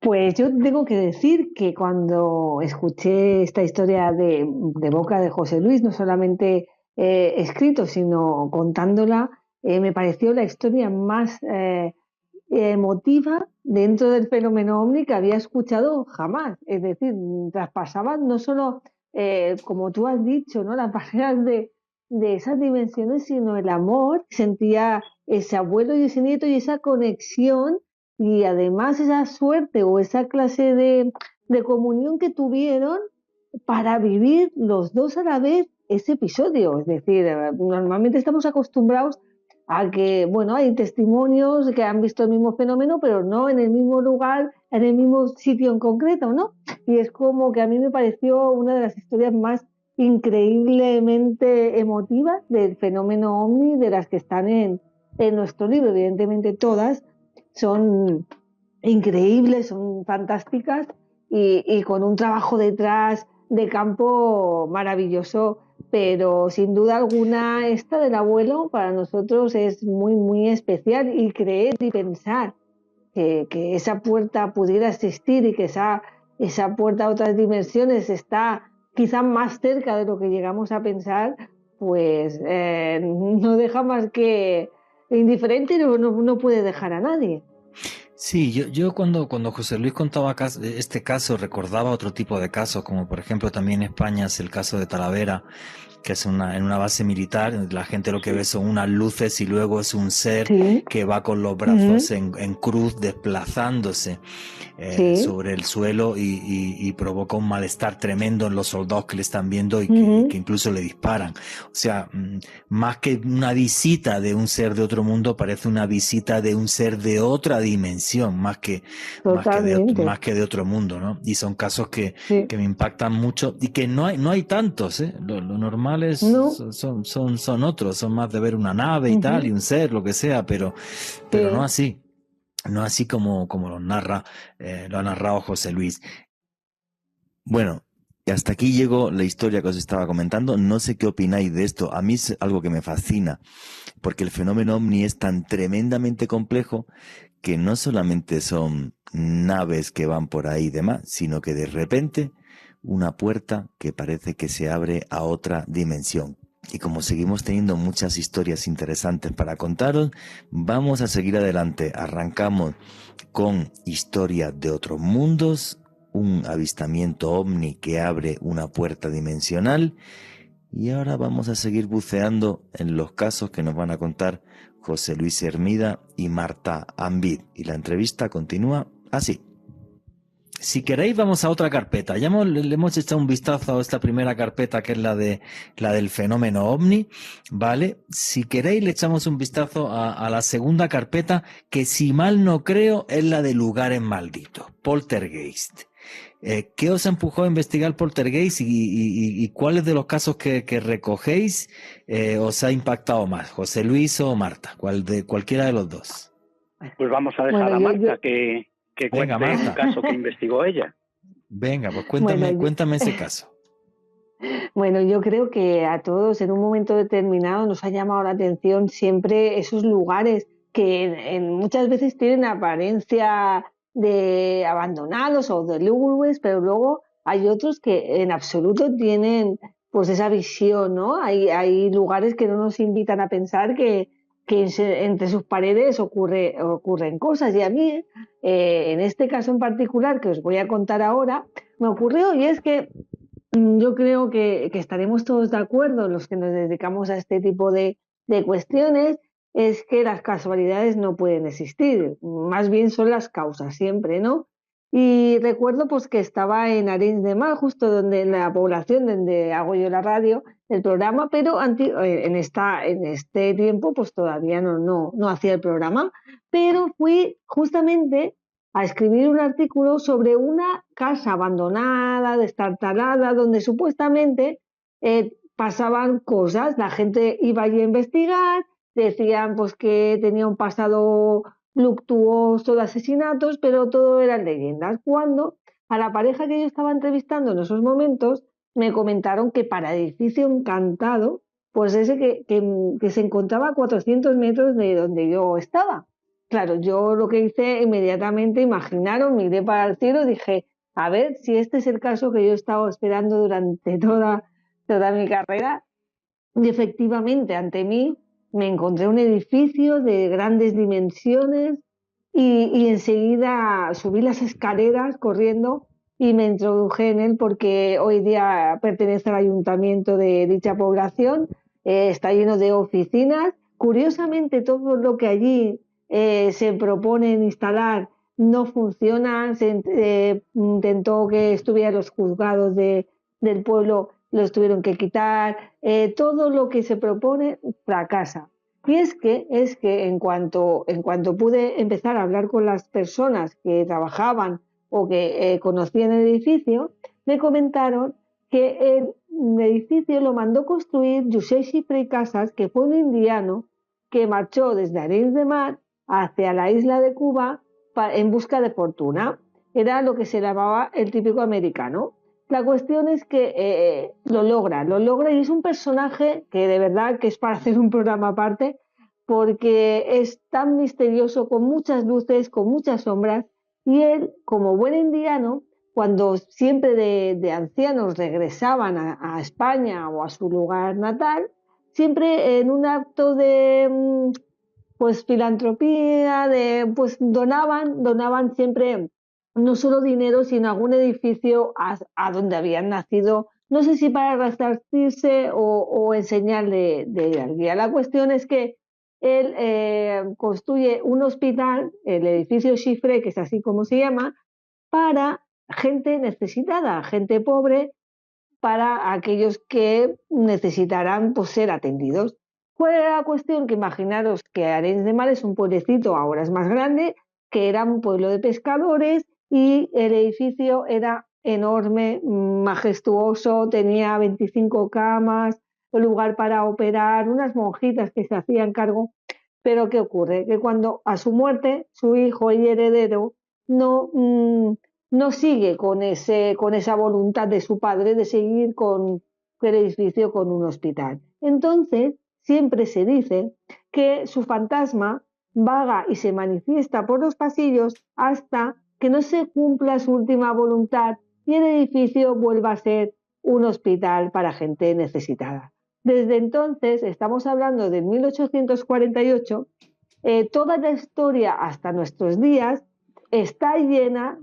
Pues yo tengo que decir que cuando escuché esta historia de boca de José Luis, no solamente escrito, sino contándola, me pareció la historia más emotiva dentro del fenómeno ovni que había escuchado jamás. Es decir, traspasaban no solo, como tú has dicho, ¿no?, las barreras de esas dimensiones, sino el amor que sentía ese abuelo y ese nieto y esa conexión y además esa suerte o esa clase de comunión que tuvieron para vivir los dos a la vez ese episodio. Es decir, normalmente estamos acostumbrados a que, bueno, hay testimonios que han visto el mismo fenómeno, pero no en el mismo lugar, en el mismo sitio en concreto, ¿no? Y es como que a mí me pareció una de las historias más increíblemente emotivas del fenómeno OVNI, de las que están en nuestro libro. Evidentemente todas son increíbles, son fantásticas y con un trabajo detrás de campo maravilloso, pero sin duda alguna esta del abuelo para nosotros es muy, muy especial, y creer y pensar que esa puerta pudiera existir y que esa puerta a otras dimensiones está quizás más cerca de lo que llegamos a pensar, pues no deja más que indiferente y no puede dejar a nadie. Sí, yo cuando José Luis contaba este caso recordaba otro tipo de casos, como por ejemplo también en España es el caso de Talavera, que es en una base militar, la gente lo que ve son unas luces y luego es un ser Sí. que va con los brazos en cruz desplazándose Sí. sobre el suelo y provoca un malestar tremendo en los soldados que le están viendo y que incluso le disparan. O sea, más que una visita de un ser de otro mundo, parece una visita de un ser de otra dimensión, más que de otro mundo, ¿no? Y son casos que me impactan mucho y que no hay tantos, ¿eh? Lo normal es, son otros, son más de ver una nave y tal, y un ser, lo que sea, pero no así. No así como lo ha narrado José Luis. Bueno, y hasta aquí llegó la historia que os estaba comentando. No sé qué opináis de esto. A mí es algo que me fascina, porque el fenómeno OVNI es tan tremendamente complejo que no solamente son naves que van por ahí y demás, sino que de repente una puerta que parece que se abre a otra dimensión. Y como seguimos teniendo muchas historias interesantes para contaros, vamos a seguir adelante. Arrancamos con historias de otros mundos, un avistamiento ovni que abre una puerta dimensional, y ahora vamos a seguir buceando en los casos que nos van a contar José Luis Hermida y Marta Ambid. Y la entrevista continúa así. Si queréis, vamos a otra carpeta. Ya le hemos echado un vistazo a esta primera carpeta, que es la del fenómeno OVNI, ¿vale? Si queréis, le echamos un vistazo a la segunda carpeta, que si mal no creo, es la de lugares malditos, poltergeist. ¿Qué os empujó a investigar poltergeist y cuáles de los casos que recogéis os ha impactado más, José Luis o Marta? Cualquiera de los dos. Pues vamos a dejar a Marta que cuente Marta, un caso que investigó ella. Venga, pues cuéntame ese caso. Bueno, yo creo que a todos en un momento determinado nos ha llamado la atención siempre esos lugares que muchas veces tienen apariencia de abandonados o de lúgubres, pero luego hay otros que en absoluto tienen pues esa visión, ¿no? Hay lugares que no nos invitan a pensar que entre sus paredes ocurren cosas, y a mí, en este caso en particular que os voy a contar ahora, me ocurrió, y es que yo creo que estaremos todos de acuerdo, los que nos dedicamos a este tipo de cuestiones, es que las casualidades no pueden existir, más bien son las causas siempre, ¿no? Y recuerdo pues que estaba en Arenys de Mar, justo donde en la población donde hago yo la radio, el programa, pero en este tiempo pues todavía no hacía el programa, pero fui justamente a escribir un artículo sobre una casa abandonada, destartalada, donde supuestamente pasaban cosas. La gente iba allí a investigar, decían pues que tenía un pasado luctuoso de asesinatos, pero todo eran leyendas. Cuando a la pareja que yo estaba entrevistando en esos momentos me comentaron que para Edificio Encantado, pues ese que se encontraba a 400 metros de donde yo estaba. Claro, yo lo que hice inmediatamente, imaginaron, miré para el cielo y dije, a ver si este es el caso que yo he estado esperando durante toda mi carrera. Y efectivamente, ante mí me encontré un edificio de grandes dimensiones y enseguida subí las escaleras corriendo y me introduje en él, porque hoy día pertenece al ayuntamiento de dicha población, está lleno de oficinas. Curiosamente, todo lo que allí se proponen instalar no funciona. Se intentó que estuvieran los juzgados del pueblo, los tuvieron que quitar. Todo lo que se propone fracasa. Y es que en cuanto pude empezar a hablar con las personas que trabajaban o que conocían el edificio, me comentaron que el edificio lo mandó construir Josep Xifré i Casas, que fue un indiano que marchó desde Arenys de Mar hacia la isla de Cuba en busca de fortuna. Era lo que se llamaba el típico americano. La cuestión es que lo logra y es un personaje que de verdad que es para hacer un programa aparte, porque es tan misterioso, con muchas luces, con muchas sombras, y él, como buen indiano, cuando siempre de ancianos regresaban a España o a su lugar natal, siempre en un acto de pues filantropía, pues donaban siempre no solo dinero, sino algún edificio a donde habían nacido, no sé si para resarcirse o en señal de hidalguía. La cuestión es que él construye un hospital, el edificio Xifré, que es así como se llama, para gente necesitada, gente pobre, para aquellos que necesitarán pues, ser atendidos. ¿Cuál era la cuestión? Que imaginaros que Arenys de Mar es un pueblecito, ahora es más grande, que era un pueblo de pescadores, y el edificio era enorme, majestuoso, tenía 25 camas, un lugar para operar, unas monjitas que se hacían cargo. Pero ¿qué ocurre? Que cuando a su muerte, su hijo y heredero no sigue con esa voluntad de su padre de seguir con el edificio con un hospital. Entonces, siempre se dice que su fantasma vaga y se manifiesta por los pasillos hasta que no se cumpla su última voluntad y el edificio vuelva a ser un hospital para gente necesitada. Desde entonces, estamos hablando de 1848, toda la historia hasta nuestros días está llena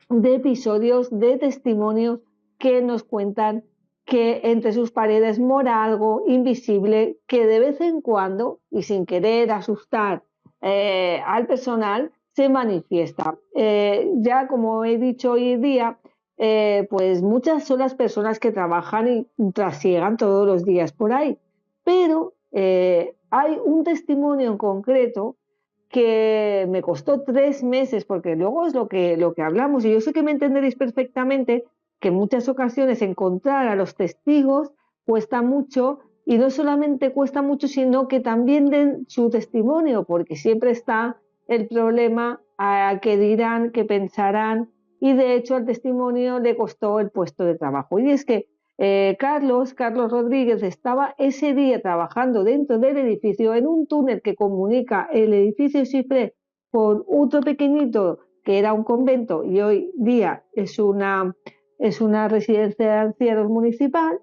de episodios, de testimonios que nos cuentan que entre sus paredes mora algo invisible que de vez en cuando, y sin querer asustar al personal, se manifiesta. Ya como he dicho hoy en día, pues muchas son las personas que trabajan y trasiegan todos los días por ahí, pero hay un testimonio en concreto que me costó 3 meses, porque luego es lo que hablamos, y yo sé que me entenderéis perfectamente que en muchas ocasiones encontrar a los testigos cuesta mucho, y no solamente cuesta mucho, sino que también den su testimonio, porque siempre está el problema a qué dirán, qué pensarán, y de hecho al testimonio le costó el puesto de trabajo. Y es que Carlos Rodríguez estaba ese día trabajando dentro del edificio en un túnel que comunica el edificio Xifré con otro pequeñito que era un convento y hoy día es una residencia de ancianos municipal.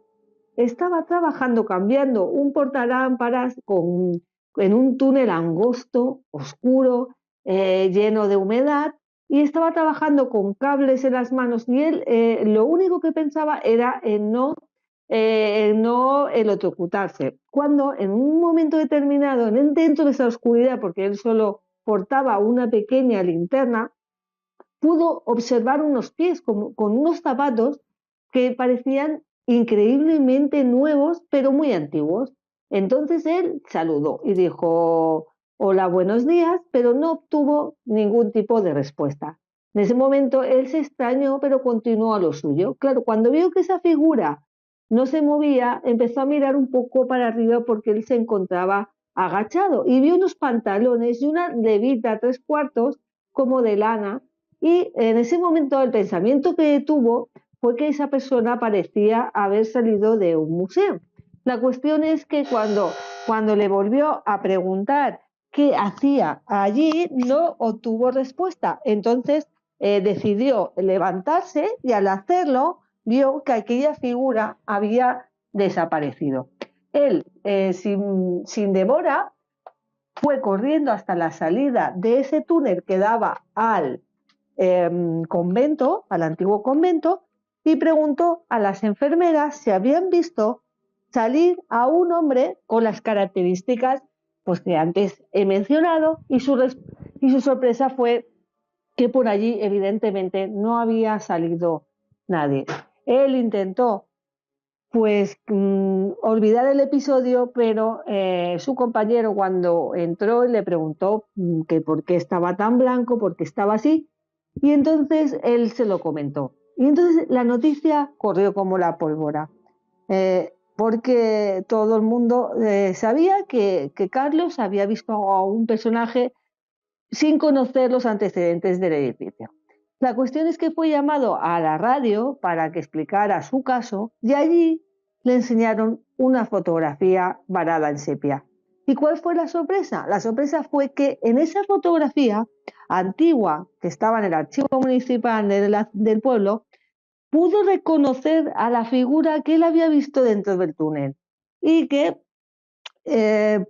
Estaba trabajando cambiando un portalámparas en un túnel angosto, oscuro, lleno de humedad, y estaba trabajando con cables en las manos, y él lo único que pensaba era en no electrocutarse. Cuando en un momento determinado, dentro de esa oscuridad, porque él solo portaba una pequeña linterna, pudo observar unos pies con unos zapatos que parecían increíblemente nuevos, pero muy antiguos. Entonces él saludó y dijo: hola, buenos días, pero no obtuvo ningún tipo de respuesta. En ese momento él se extrañó, pero continuó a lo suyo. Claro, cuando vio que esa figura no se movía, empezó a mirar un poco para arriba porque él se encontraba agachado y vio unos pantalones y una levita 3/4 como de lana, y en ese momento el pensamiento que tuvo fue que esa persona parecía haber salido de un museo. La cuestión es que cuando le volvió a preguntar qué hacía allí, no obtuvo respuesta. Entonces decidió levantarse y al hacerlo vio que aquella figura había desaparecido. Él, sin demora, fue corriendo hasta la salida de ese túnel que daba al convento, al antiguo convento, y preguntó a las enfermeras si habían visto salir a un hombre con las características pues que antes he mencionado, y su sorpresa fue que por allí evidentemente no había salido nadie. Él intentó pues olvidar el episodio, pero su compañero cuando entró le preguntó que por qué estaba tan blanco, por qué estaba así, y entonces él se lo comentó. Y entonces la noticia corrió como la pólvora, porque todo el mundo sabía que Carlos había visto a un personaje sin conocer los antecedentes del edificio. La cuestión es que fue llamado a la radio para que explicara su caso, y allí le enseñaron una fotografía varada en sepia. ¿Y cuál fue la sorpresa? La sorpresa fue que en esa fotografía antigua, que estaba en el archivo municipal del pueblo, pudo reconocer a la figura que él había visto dentro del túnel, y que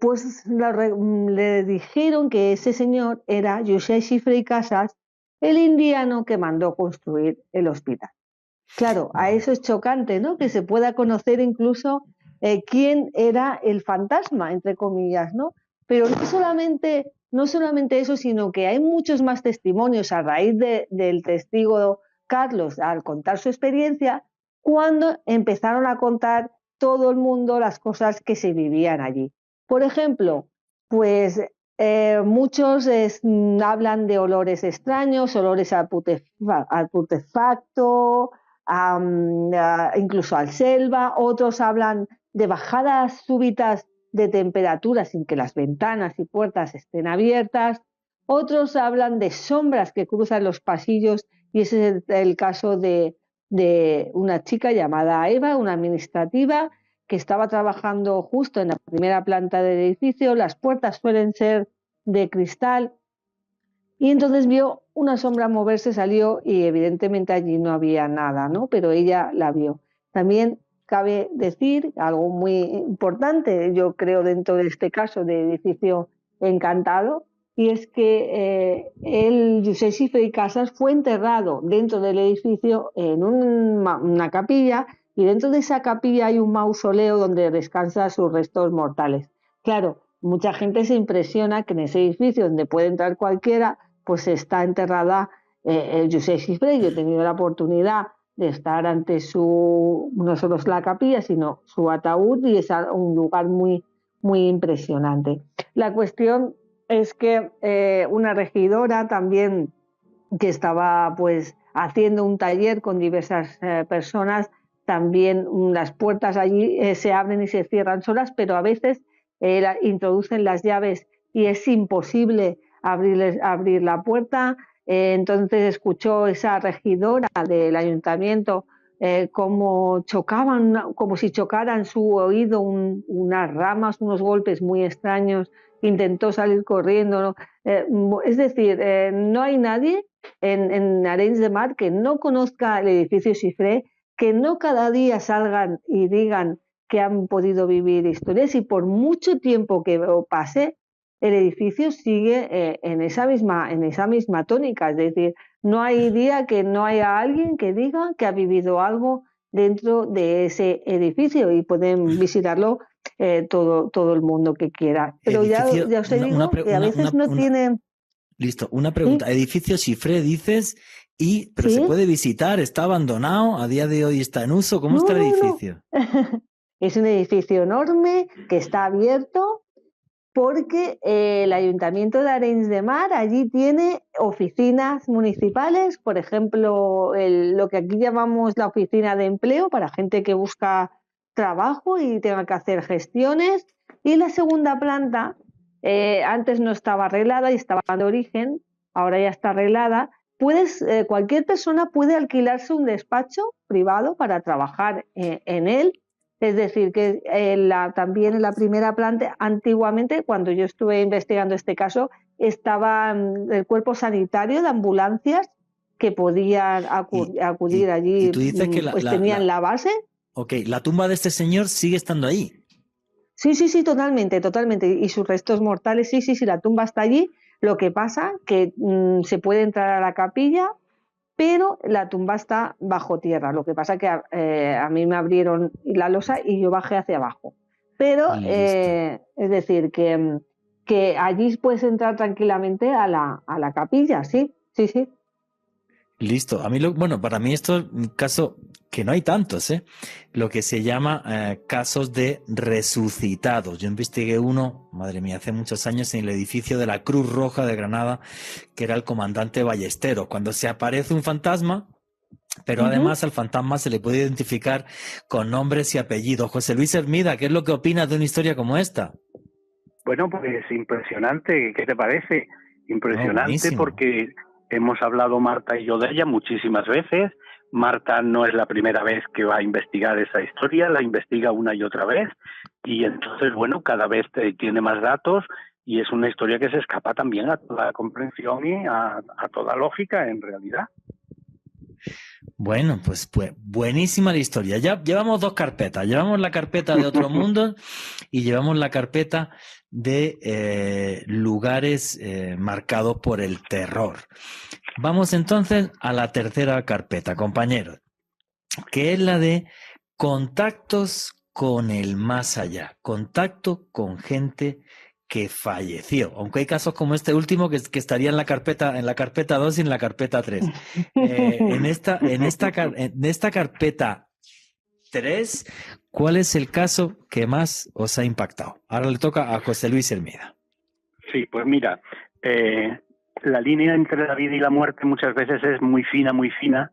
pues le dijeron que ese señor era Josep Xifré i Casas, el indiano que mandó construir el hospital. Claro, a eso es chocante, ¿no? Que se pueda conocer incluso quién era el fantasma, entre comillas, ¿no? Pero no solamente eso, sino que hay muchos más testimonios a raíz del testigo Carlos al contar su experiencia, cuando empezaron a contar todo el mundo las cosas que se vivían allí. Por ejemplo, pues muchos hablan de olores extraños, olores al putefacto, incluso al selva. Otros hablan de bajadas súbitas de temperatura sin que las ventanas y puertas estén abiertas. Otros hablan de sombras que cruzan los pasillos, y ese es el caso de una chica llamada Eva, una administrativa, que estaba trabajando justo en la primera planta del edificio. Las puertas suelen ser de cristal, y entonces vio una sombra moverse, salió, y evidentemente allí no había nada, ¿no? Pero ella la vio. También cabe decir algo muy importante, yo creo, dentro de este caso de edificio encantado, y es que el Josep Xifré i Casas fue enterrado dentro del edificio en una capilla, y dentro de esa capilla hay un mausoleo donde descansan sus restos mortales. Claro, mucha gente se impresiona que en ese edificio donde puede entrar cualquiera, pues está enterrada el Josep Xifré. Yo he tenido la oportunidad de estar ante no solo la capilla, sino su ataúd, y es un lugar muy, muy impresionante. La cuestión es que una regidora también, que estaba pues haciendo un taller con diversas personas, también las puertas allí se abren y se cierran solas, pero a veces introducen las llaves y es imposible abrir la puerta. Entonces escuchó esa regidora del ayuntamiento como chocaban, como si chocaran su oído unas ramas, unos golpes muy extraños. Intentó salir corriendo, ¿no? Es decir, no hay nadie en Arenys de Mar que no conozca el edificio Xifré, que no cada día salgan y digan que han podido vivir historias, y por mucho tiempo que pase, el edificio sigue en esa misma tónica. Es decir, no hay día que no haya alguien que diga que ha vivido algo dentro de ese edificio, y pueden visitarlo todo el mundo que quiera. Pero ya os digo que a veces no tiene... Listo, una pregunta. ¿Sí? Edificio Xifré, dices, pero ¿sí? ¿Se puede visitar? ¿Está abandonado? ¿A día de hoy está en uso? ¿Cómo está el edificio? No. Es un edificio enorme que está abierto, porque el Ayuntamiento de Arenys de Mar allí tiene oficinas municipales, por ejemplo, lo que aquí llamamos la oficina de empleo, para gente que busca trabajo y tenga que hacer gestiones. Y la segunda planta, antes no estaba arreglada y estaba de origen, ahora ya está arreglada. Cualquier persona puede alquilarse un despacho privado para trabajar en él. Es decir, que también en la primera planta, antiguamente, cuando yo estuve investigando este caso, estaba el cuerpo sanitario de ambulancias que podían acudir allí. Y tú dices que tenían la base. Ok, la tumba de este señor sigue estando ahí. Sí, totalmente. Y sus restos mortales, sí, la tumba está allí. Lo que pasa que se puede entrar a la capilla, pero la tumba está bajo tierra. Lo que pasa que a mí me abrieron la losa y yo bajé hacia abajo. Pero es decir, que allí puedes entrar tranquilamente a la capilla, sí. Listo. Para mí esto es un caso que no hay tantos, lo que se llama casos de resucitados. Yo investigué uno, madre mía, hace muchos años en el edificio de la Cruz Roja de Granada, que era el comandante Ballesteros. Cuando se aparece un fantasma, pero además al fantasma se le puede identificar con nombres y apellidos. José Luis Hermida, ¿qué es lo que opinas de una historia como esta? Bueno, pues impresionante. ¿Qué te parece? Impresionante, porque hemos hablado Marta y yo de ella muchísimas veces. Marta no es la primera vez que va a investigar esa historia, la investiga una y otra vez, y entonces, bueno, cada vez tiene más datos, y es una historia que se escapa también a toda comprensión y a toda lógica, en realidad. Bueno, pues buenísima la historia. Ya llevamos 2 carpetas. Llevamos la carpeta de Otro Mundo y llevamos la carpeta de lugares marcados por el terror. Vamos entonces a la tercera carpeta, compañeros, que es la de contactos con el más allá. Contacto con gente que falleció, aunque hay casos como este último que estaría en la carpeta 2 y en la carpeta 3. En esta carpeta 3, ¿cuál es el caso que más os ha impactado? Ahora le toca a José Luis Hermida. Sí, pues mira, la línea entre la vida y la muerte muchas veces es muy fina,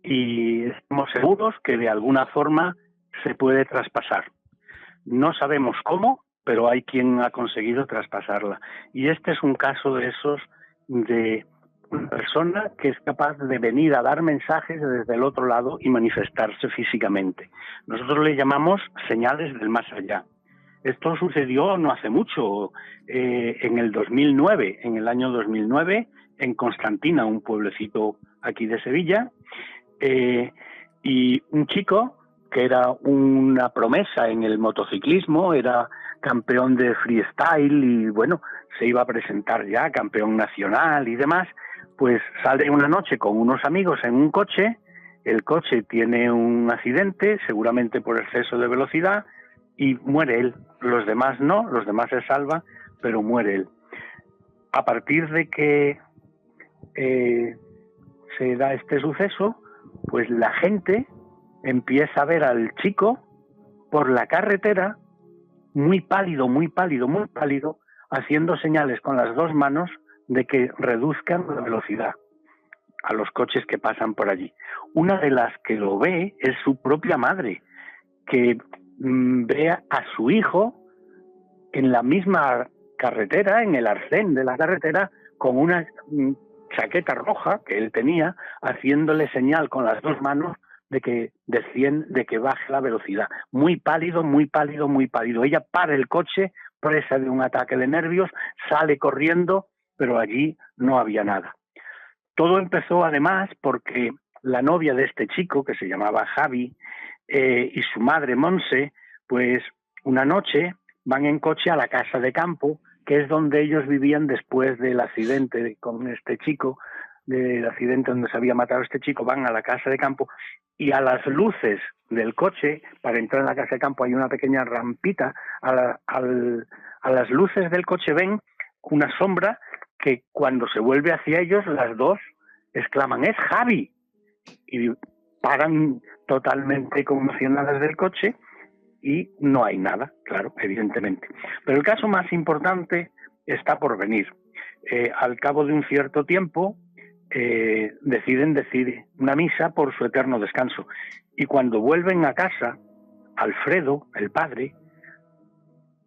y estamos seguros que de alguna forma se puede traspasar. No sabemos cómo, pero hay quien ha conseguido traspasarla. Y este es un caso de esos, de una persona que es capaz de venir a dar mensajes desde el otro lado y manifestarse físicamente. Nosotros le llamamos señales del más allá. Esto sucedió no hace mucho, en el 2009, en el año 2009, en Constantina, un pueblecito aquí de Sevilla, y un chico que era una promesa en el motociclismo, era campeón de freestyle y bueno, se iba a presentar ya campeón nacional y demás, pues sale una noche con unos amigos en un coche, el coche tiene un accidente, seguramente por exceso de velocidad, y muere él. Los demás no, los demás se salvan, pero muere él. A partir de que se da este suceso, pues la gente empieza a ver al chico por la carretera muy pálido, haciendo señales con las 2 manos de que reduzcan la velocidad a los coches que pasan por allí. Una de las que lo ve es su propia madre, que ve a su hijo en la misma carretera, en el arcén de la carretera, con una chaqueta roja que él tenía, haciéndole señal con las 2 manos de que baje la velocidad. Muy pálido. Ella para el coche, presa de un ataque de nervios, sale corriendo, pero allí no había nada. Todo empezó además porque la novia de este chico, que se llamaba Javi, y su madre Monse, pues una noche van en coche a la casa de campo, que es donde ellos vivían después del accidente con este chico, del accidente donde se había matado a este chico. Van a la casa de campo y a las luces del coche, para entrar en la casa de campo hay una pequeña rampita, a las luces del coche ven una sombra que cuando se vuelve hacia ellos, las 2 exclaman, ¡es Javi! Y paran totalmente conmocionadas del coche y no hay nada, claro, evidentemente. Pero el caso más importante está por venir. Al cabo de un cierto tiempo deciden decir una misa por su eterno descanso. Y cuando vuelven a casa, Alfredo, el padre,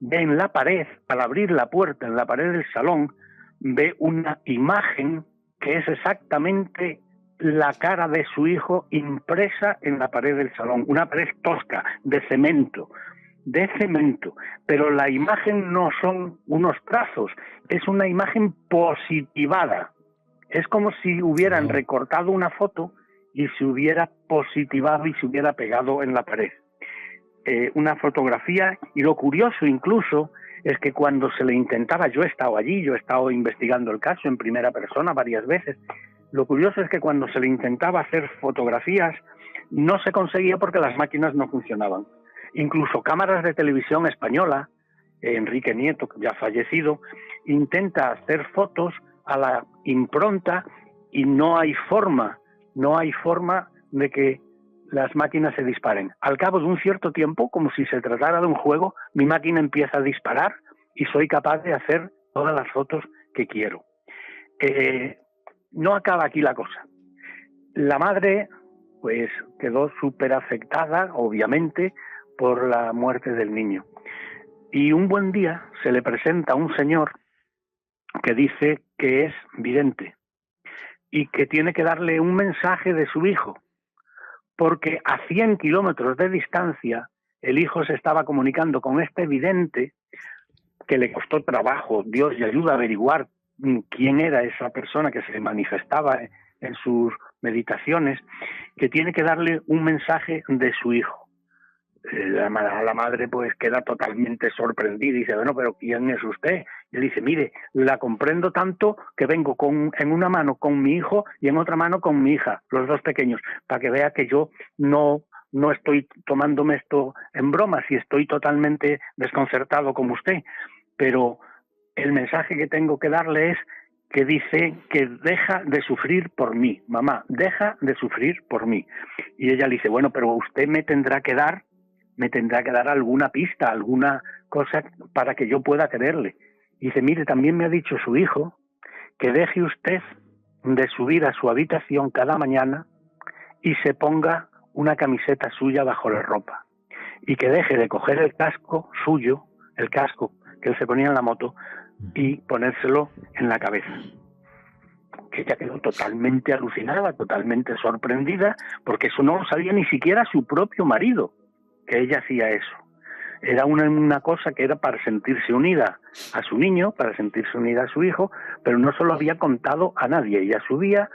ve en la pared, al abrir la puerta en la pared del salón, ve una imagen que es exactamente la cara de su hijo impresa en la pared del salón, una pared tosca, de cemento, pero la imagen no son unos trazos, es una imagen positivada. Es como si hubieran recortado una foto y se hubiera positivado y se hubiera pegado en la pared. Una fotografía, y lo curioso incluso es que cuando se le intentaba, yo he estado allí, yo he estado investigando el caso en primera persona varias veces, Lo curioso es que cuando se le intentaba hacer fotografías no se conseguía porque las máquinas no funcionaban. Incluso cámaras de televisión española, Enrique Nieto, ya fallecido, intenta hacer fotos a la impronta y no hay forma de que las máquinas se disparen. Al cabo de un cierto tiempo, como si se tratara de un juego, mi máquina empieza a disparar y soy capaz de hacer todas las fotos que quiero. No acaba aquí la cosa. La madre, pues, quedó súper afectada, obviamente, por la muerte del niño. Y un buen día se le presenta un señor que dice que es vidente y que tiene que darle un mensaje de su hijo, porque a 100 kilómetros de distancia el hijo se estaba comunicando con este vidente, que le costó trabajo, Dios y ayuda a averiguar quién era esa persona que se manifestaba en sus meditaciones, que tiene que darle un mensaje de su hijo. La madre pues queda totalmente sorprendida y dice, bueno, pero ¿quién es usted? Y él dice, mire, la comprendo tanto que vengo en una mano con mi hijo y en otra mano con mi hija, los dos pequeños, para que vea que yo no estoy tomándome esto en broma, si estoy totalmente desconcertado como usted, pero el mensaje que tengo que darle es que dice que deja de sufrir por mí, mamá, deja de sufrir por mí. Y ella le dice, bueno, pero usted me tendrá que dar alguna pista, alguna cosa para que yo pueda creerle. Y dice, mire, también me ha dicho su hijo que deje usted de subir a su habitación cada mañana y se ponga una camiseta suya bajo la ropa. Y que deje de coger el casco suyo, el casco que él se ponía en la moto, y ponérselo en la cabeza. Que ella quedó totalmente alucinada, totalmente sorprendida, porque eso no lo sabía ni siquiera su propio marido, que ella hacía eso. Era una cosa que era para sentirse unida a su niño, para sentirse unida a su hijo, pero no se lo había contado a nadie. Ella subía,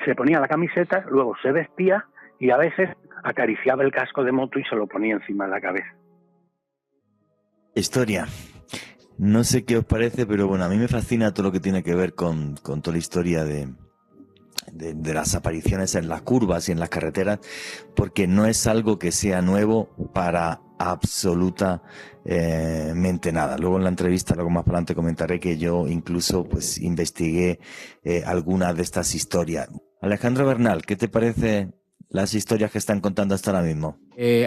se ponía la camiseta, luego se vestía y a veces acariciaba el casco de moto y se lo ponía encima de la cabeza. Historia. No sé qué os parece, pero bueno, a mí me fascina todo lo que tiene que ver con toda la historia de las apariciones en las curvas y en las carreteras, porque no es algo que sea nuevo para absolutamente nada. Luego en la entrevista, luego más para adelante comentaré que yo incluso pues investigué algunas de estas historias. Alejandro Bernal, ¿qué te parece las historias que están contando hasta ahora mismo?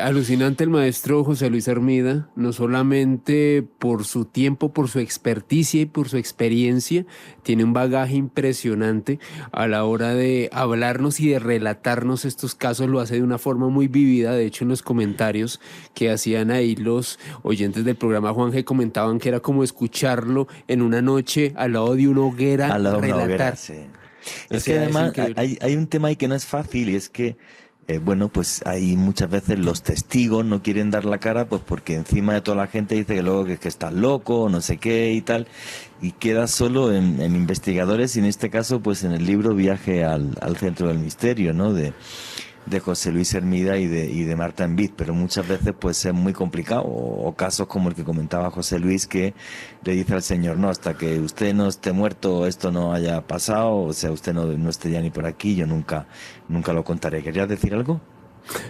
Alucinante el maestro José Luis Hermida, no solamente por su tiempo, por su experticia y por su experiencia, tiene un bagaje impresionante a la hora de hablarnos y de relatarnos estos casos, lo hace de una forma muy vívida. De hecho, en los comentarios que hacían ahí los oyentes del programa, Juan G, comentaban que era como escucharlo en una noche al lado de una hoguera, al lado de una hoguera, relatar. sí. Es que además hay un tema ahí que no es fácil, y es que bueno, pues hay muchas veces los testigos no quieren dar la cara, pues porque encima de toda la gente dice que luego que estás loco, no sé qué y tal, y queda solo en investigadores, y en este caso pues en el libro Viaje al Centro del Misterio, ¿no? De José Luis Hermida y de Marta Envid, pero muchas veces pues es muy complicado, o casos como el que comentaba José Luis, que le dice al señor, no, hasta que usted no esté muerto, esto no haya pasado, o sea, usted no esté ya ni por aquí, yo nunca lo contaré. ¿Querías decir algo?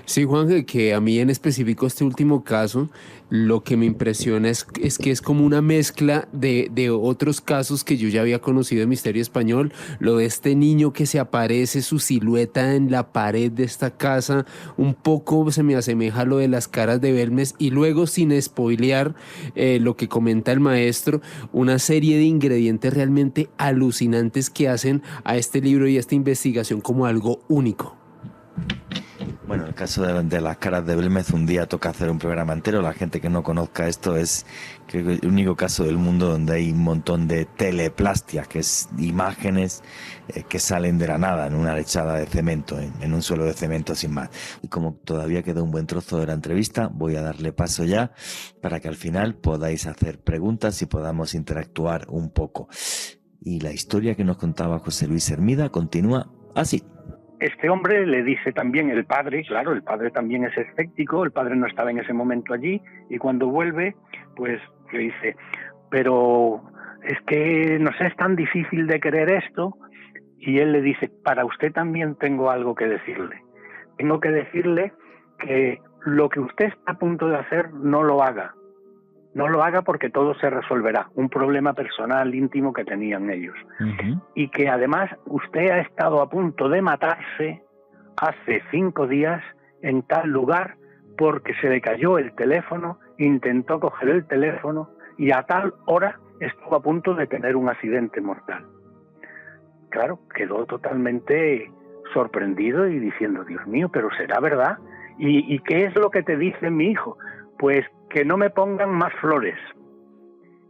Sí, Juan, que a mí en específico este último caso, lo que me impresiona es que es como una mezcla de otros casos que yo ya había conocido en Misterio Español, lo de este niño que se aparece su silueta en la pared de esta casa, un poco se me asemeja a lo de las caras de Belmes, y luego, sin spoilear lo que comenta el maestro, una serie de ingredientes realmente alucinantes que hacen a este libro y a esta investigación como algo único. Bueno, el caso de las caras de Belmez, un día toca hacer un programa entero. La gente que no conozca esto, es creo que el único caso del mundo donde hay un montón de teleplastia, que es imágenes que salen de la nada en una lechada de cemento, en un suelo de cemento sin más. Y como todavía queda un buen trozo de la entrevista, voy a darle paso ya para que al final podáis hacer preguntas y podamos interactuar un poco. Y la historia que nos contaba José Luis Hermida continúa así. Este hombre le dice también el padre, claro, el padre también es escéptico, el padre no estaba en ese momento allí, y cuando vuelve, pues le dice, pero es que no sé, es tan difícil de creer esto, y él le dice: para usted también tengo algo que decirle. Tengo que decirle que lo que usted está a punto de hacer no lo haga. No lo haga porque todo se resolverá. Un problema personal, íntimo que tenían ellos. Y que además usted ha estado a punto de matarse hace 5 días en tal lugar porque se le cayó el teléfono, intentó coger el teléfono y a tal hora estuvo a punto de tener un accidente mortal. Claro, quedó totalmente sorprendido y diciendo: Dios mío, ¿pero será verdad? ¿Y qué es lo que te dice mi hijo? Pues que no me pongan más flores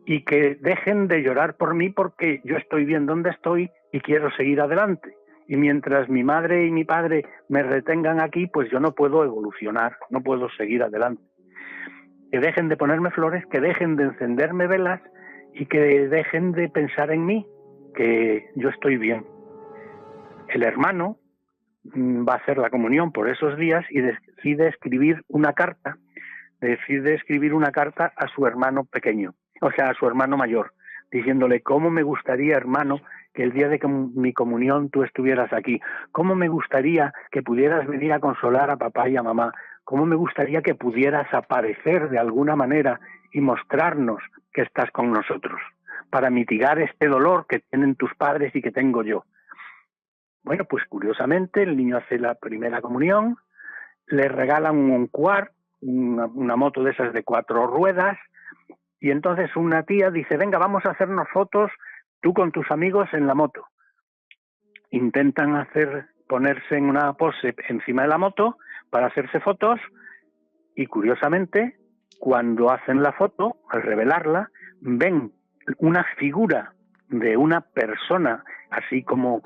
y que dejen de llorar por mí porque yo estoy bien donde estoy y quiero seguir adelante. Y mientras mi madre y mi padre me retengan aquí, pues yo no puedo evolucionar, no puedo seguir adelante. Que dejen de ponerme flores, que dejen de encenderme velas y que dejen de pensar en mí, que yo estoy bien. El hermano va a hacer la comunión por esos días y decide escribir una carta a su hermano pequeño, o sea, a su hermano mayor, diciéndole: cómo me gustaría, hermano, que el día de mi comunión tú estuvieras aquí, cómo me gustaría que pudieras venir a consolar a papá y a mamá, cómo me gustaría que pudieras aparecer de alguna manera y mostrarnos que estás con nosotros, para mitigar este dolor que tienen tus padres y que tengo yo. Bueno, pues curiosamente el niño hace la primera comunión, le regalan un quad, una moto de esas de 4 ruedas, y entonces una tía dice: venga, vamos a hacernos fotos tú con tus amigos en la moto. Intentan ponerse en una pose encima de la moto para hacerse fotos, y curiosamente, cuando hacen la foto, al revelarla, ven una figura de una persona así como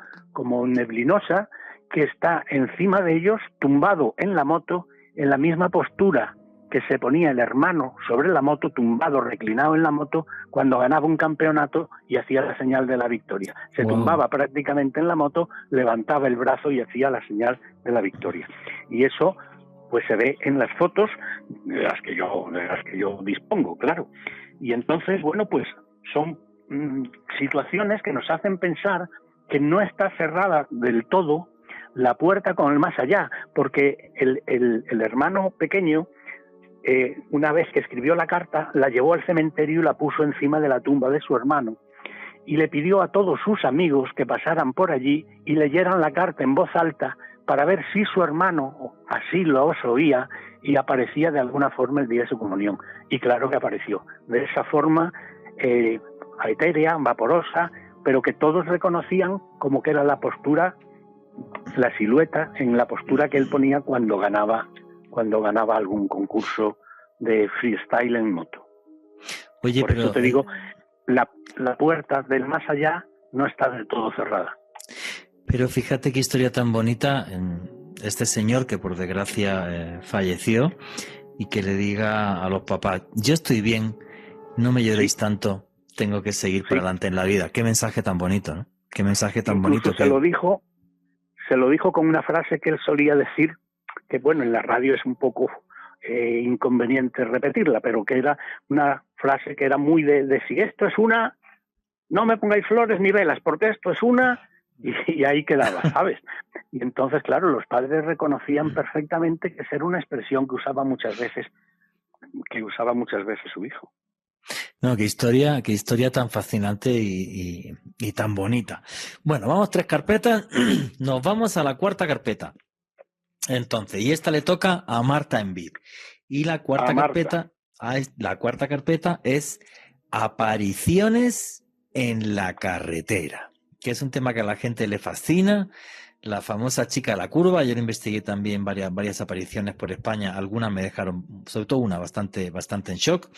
neblinosa, que está encima de ellos, tumbado en la moto, en la misma postura que se ponía el hermano sobre la moto, tumbado, reclinado en la moto, cuando ganaba un campeonato y hacía la señal de la victoria. Se tumbaba prácticamente en la moto, levantaba el brazo y hacía la señal de la victoria. Y eso pues se ve en las fotos de las que yo dispongo, claro. Y entonces, bueno, pues son situaciones que nos hacen pensar que no está cerrada del todo la puerta con el más allá, porque el hermano pequeño, una vez que escribió la carta, la llevó al cementerio y la puso encima de la tumba de su hermano, y le pidió a todos sus amigos que pasaran por allí y leyeran la carta en voz alta para ver si su hermano así los oía y aparecía de alguna forma el día de su comunión. Y claro que apareció, de esa forma etérea, vaporosa, pero que todos reconocían como que era la postura, la silueta en la postura que él ponía cuando ganaba algún concurso de freestyle en moto. Oye, por eso te digo, la puerta del más allá no está del todo cerrada. Pero fíjate qué historia tan bonita, este señor que por desgracia falleció, y que le diga a los papás: yo estoy bien, no me lloréis tanto, tengo que seguir para adelante en la vida. Qué mensaje tan bonito, ¿no? Qué mensaje tan Incluso bonito. Se lo dijo con una frase que él solía decir, que bueno, en la radio es un poco inconveniente repetirla, pero que era una frase que era muy de si esto es una, no me pongáis flores ni velas, porque esto es una, y ahí quedaba, ¿sabes? Y entonces, claro, los padres reconocían perfectamente que esa era una expresión que usaba muchas veces su hijo. No, qué historia tan fascinante y tan bonita. Bueno, vamos 3 carpetas, nos vamos a la 4ª carpeta. Entonces, y esta le toca a Marta Envid. Y la cuarta carpeta es apariciones en la carretera, que es un tema que a la gente le fascina. La famosa chica de la curva, yo lo investigué también varias apariciones por España, algunas me dejaron, sobre todo una, bastante en shock.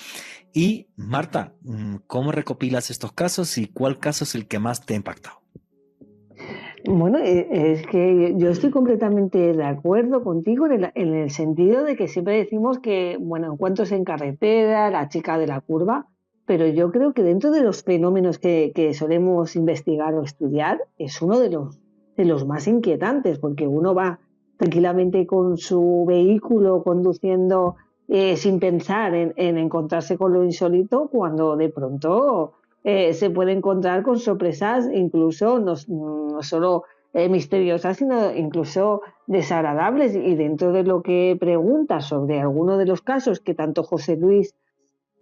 Y Marta, ¿cómo recopilas estos casos y cuál caso es el que más te ha impactado? Bueno, es que yo estoy completamente de acuerdo contigo en el sentido de que siempre decimos que, bueno, encuentros en carretera, la chica de la curva, pero yo creo que dentro de los fenómenos que solemos investigar o estudiar, es uno de los más inquietantes, porque uno va tranquilamente con su vehículo conduciendo sin pensar en encontrarse con lo insólito, cuando de pronto se puede encontrar con sorpresas incluso no solo misteriosas, sino incluso desagradables. Y dentro de lo que pregunta sobre alguno de los casos que tanto José Luis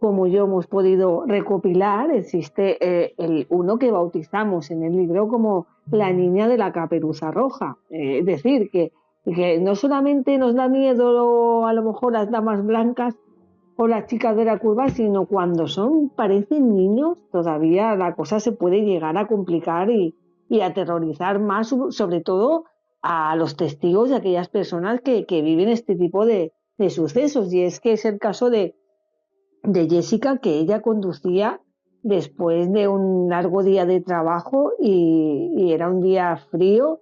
como yo hemos podido recopilar, existe uno que bautizamos en el libro como la niña de la caperuza roja. Es decir, que no solamente nos da miedo a lo mejor las damas blancas o las chicas de la curva, sino cuando parecen niños, todavía la cosa se puede llegar a complicar y aterrorizar más, sobre todo a los testigos y a aquellas personas que viven este tipo de sucesos. Y es que es el caso de Jessica, que ella conducía después de un largo día de trabajo y era un día frío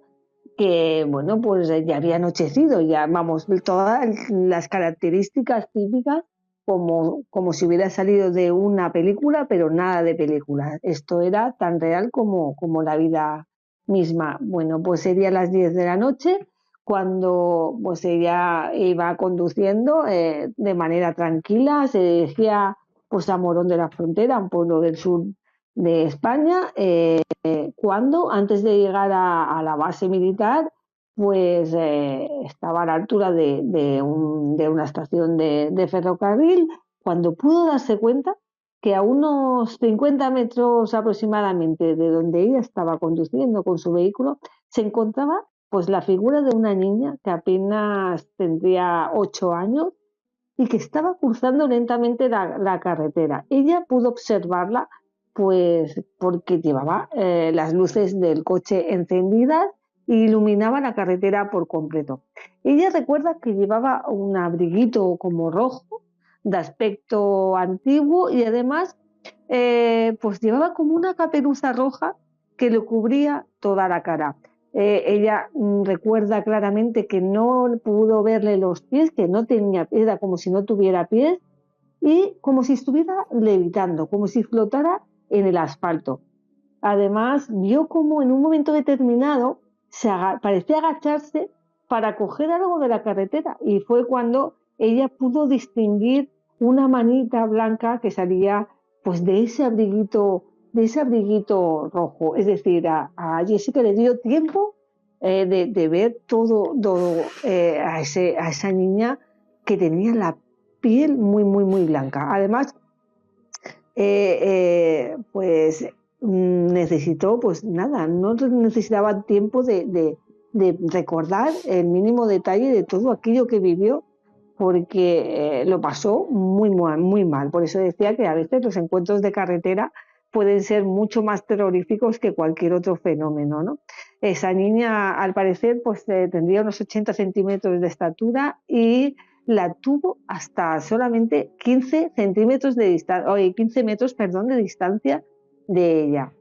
que, bueno, pues ya había anochecido, ya vamos, todas las características típicas como si hubiera salido de una película, pero nada de película. Esto era tan real como la vida misma. Bueno, pues sería las 10 de la noche cuando pues ella iba conduciendo de manera tranquila, se dirigía pues a Morón de la Frontera, un pueblo del sur de España, cuando antes de llegar a la base militar pues estaba a la altura de una estación de ferrocarril, cuando pudo darse cuenta que a unos 50 metros aproximadamente de donde ella estaba conduciendo con su vehículo se encontraba pues la figura de una niña que apenas tendría 8 años y que estaba cruzando lentamente la carretera. Ella pudo observarla pues porque llevaba las luces del coche encendidas e iluminaba la carretera por completo. Ella recuerda que llevaba un abriguito como rojo, de aspecto antiguo, y además pues llevaba como una caperuza roja que le cubría toda la cara. Ella recuerda claramente que no pudo verle los pies, que no tenía, era como si no tuviera pies y como si estuviera levitando, como si flotara en el asfalto. Además, vio como en un momento determinado parecía agacharse para coger algo de la carretera, y fue cuando ella pudo distinguir una manita blanca que salía pues de ese abriguito rojo. Es decir, a Jessica le dio tiempo de ver todo a esa niña que tenía la piel muy, muy, muy blanca. Además, pues necesitó, pues nada, no necesitaba tiempo de recordar el mínimo detalle de todo aquello que vivió, porque lo pasó muy, muy, muy mal. Por eso decía que a veces los encuentros de carretera pueden ser mucho más terroríficos que cualquier otro fenómeno, ¿no? Esa niña, al parecer, pues tendría unos 80 centímetros de estatura y la tuvo hasta solamente 15 centímetros de distancia, 15 metros, perdón, de distancia de ella.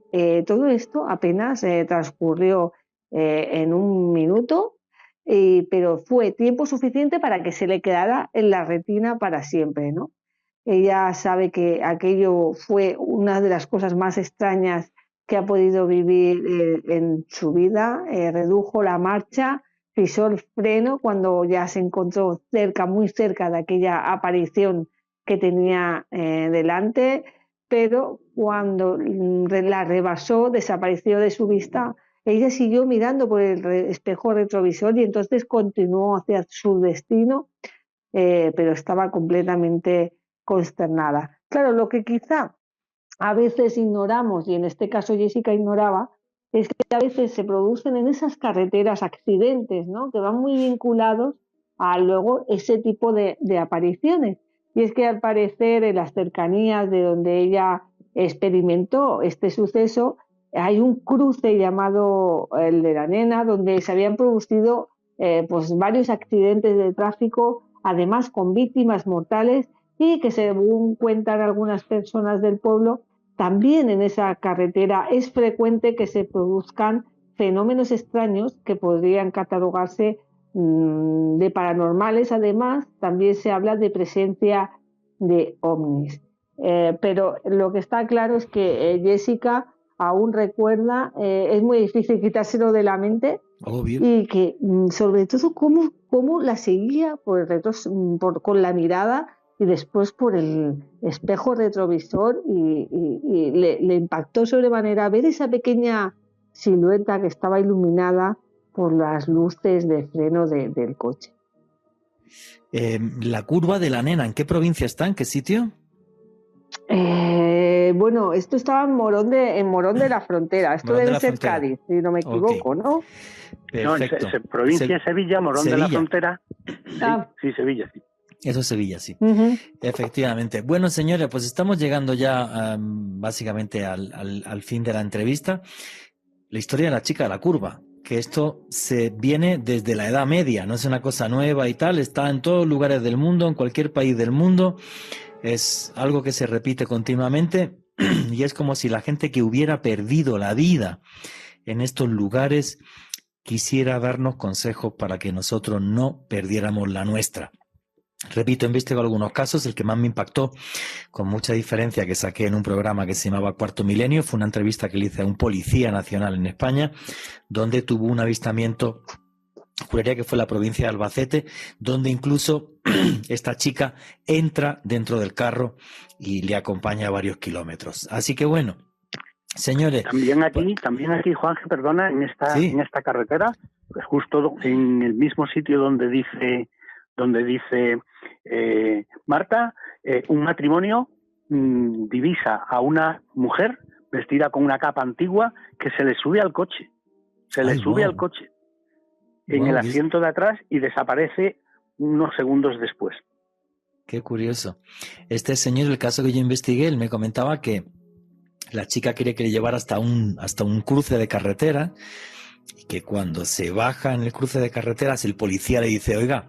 Todo esto apenas transcurrió en un minuto, pero fue tiempo suficiente para que se le quedara en la retina para siempre, ¿no? Ella sabe que aquello fue una de las cosas más extrañas que ha podido vivir en su vida. Redujo la marcha, pisó el freno cuando ya se encontró muy cerca de aquella aparición que tenía delante, pero cuando la rebasó, desapareció de su vista. Ella siguió mirando por el espejo retrovisor y entonces continuó hacia su destino, pero estaba completamente consternada. Claro, lo que quizá a veces ignoramos, y en este caso Jessica ignoraba, es que a veces se producen en esas carreteras accidentes, ¿no?, que van muy vinculados a luego ese tipo de apariciones. Y es que al parecer en las cercanías de donde ella experimentó este suceso hay un cruce llamado el de la Nena, donde se habían producido pues varios accidentes de tráfico, además con víctimas mortales, y que según cuentan algunas personas del pueblo, también en esa carretera es frecuente que se produzcan fenómenos extraños que podrían catalogarse de paranormales. Además, también se habla de presencia de ovnis. Pero lo que está claro es que Jessica aún recuerda, es muy difícil quitárselo de la mente. Obvio. Y que sobre todo cómo la seguía con la mirada y después por el espejo retrovisor y le impactó sobremanera ver esa pequeña silueta que estaba iluminada por las luces de freno del coche. La curva de la nena, ¿en qué provincia está? ¿En qué sitio? Bueno, esto estaba en Morón de la Frontera. Esto Morón de debe la ser Frontera. Cádiz, si no me equivoco, ¿no? Perfecto. No, provincia de Sevilla, Morón de la Sevilla. Frontera. Sí, Sevilla, sí. Eso es Sevilla, sí. Uh-huh. Efectivamente. Bueno, señores, pues estamos llegando ya básicamente al fin de la entrevista. La historia de la chica de la curva, que esto se viene desde la Edad Media, no es una cosa nueva y tal, está en todos lugares del mundo, en cualquier país del mundo, es algo que se repite continuamente y es como si la gente que hubiera perdido la vida en estos lugares quisiera darnos consejos para que nosotros no perdiéramos la nuestra. Repito, investigo algunos casos. El que más me impactó, con mucha diferencia, que saqué en un programa que se llamaba Cuarto Milenio, fue una entrevista que le hice a un policía nacional en España, donde tuvo un avistamiento, juraría que fue la provincia de Albacete, donde incluso esta chica entra dentro del carro y le acompaña a varios kilómetros. Así que bueno, señores. También aquí, Juanje, perdona, en esta carretera, pues justo en el mismo sitio donde dice Marta, un matrimonio divisa a una mujer vestida con una capa antigua que se le sube al coche. Al coche en el asiento de atrás y desaparece unos segundos después. Qué curioso. Este señor, el caso que yo investigué, él me comentaba que la chica quería que le llevara hasta un cruce de carretera y que cuando se baja en el cruce de carreteras el policía le dice, oiga,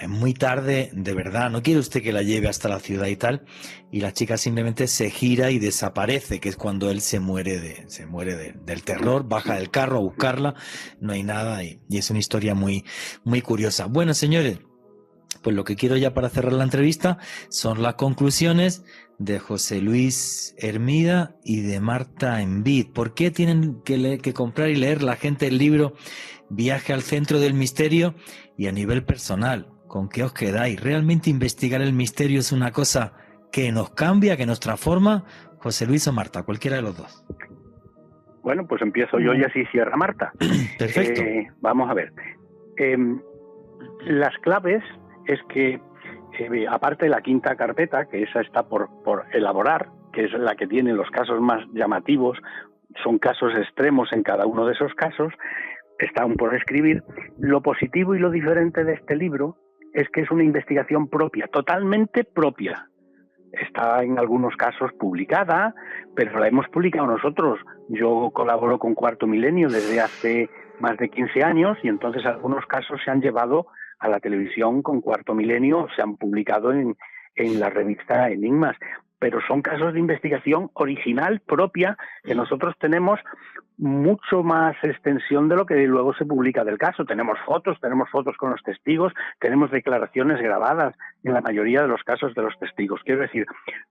es muy tarde, de verdad, ¿no quiere usted que la lleve hasta la ciudad y tal? Y la chica simplemente se gira y desaparece, que es cuando él se muere del terror, baja del carro a buscarla, no hay nada y es una historia muy, muy curiosa. Bueno, señores, pues lo que quiero ya para cerrar la entrevista son las conclusiones de José Luis Hermida y de Marta Envid. ¿Por qué tienen que comprar y leer la gente el libro Viaje al centro del misterio? Y a nivel personal, ¿con qué os quedáis? ¿Realmente investigar el misterio es una cosa que nos cambia, que nos transforma? José Luis o Marta, cualquiera de los dos. Bueno, pues empiezo yo y así cierra Marta. Perfecto. Vamos a ver. Las claves es que, aparte de la quinta carpeta, que esa está por elaborar, que es la que tiene los casos más llamativos, son casos extremos en cada uno de esos casos, está aún por escribir. Lo positivo y lo diferente de este libro es que es una investigación propia, totalmente propia. Está en algunos casos publicada, pero la hemos publicado nosotros. Yo colaboro con Cuarto Milenio desde hace más de 15 años y entonces algunos casos se han llevado a la televisión con Cuarto Milenio, se han publicado en la revista Enigmas. Pero son casos de investigación original, propia, que nosotros tenemos mucho más extensión de lo que luego se publica del caso. Tenemos fotos con los testigos, tenemos declaraciones grabadas en la mayoría de los casos de los testigos. Quiero decir,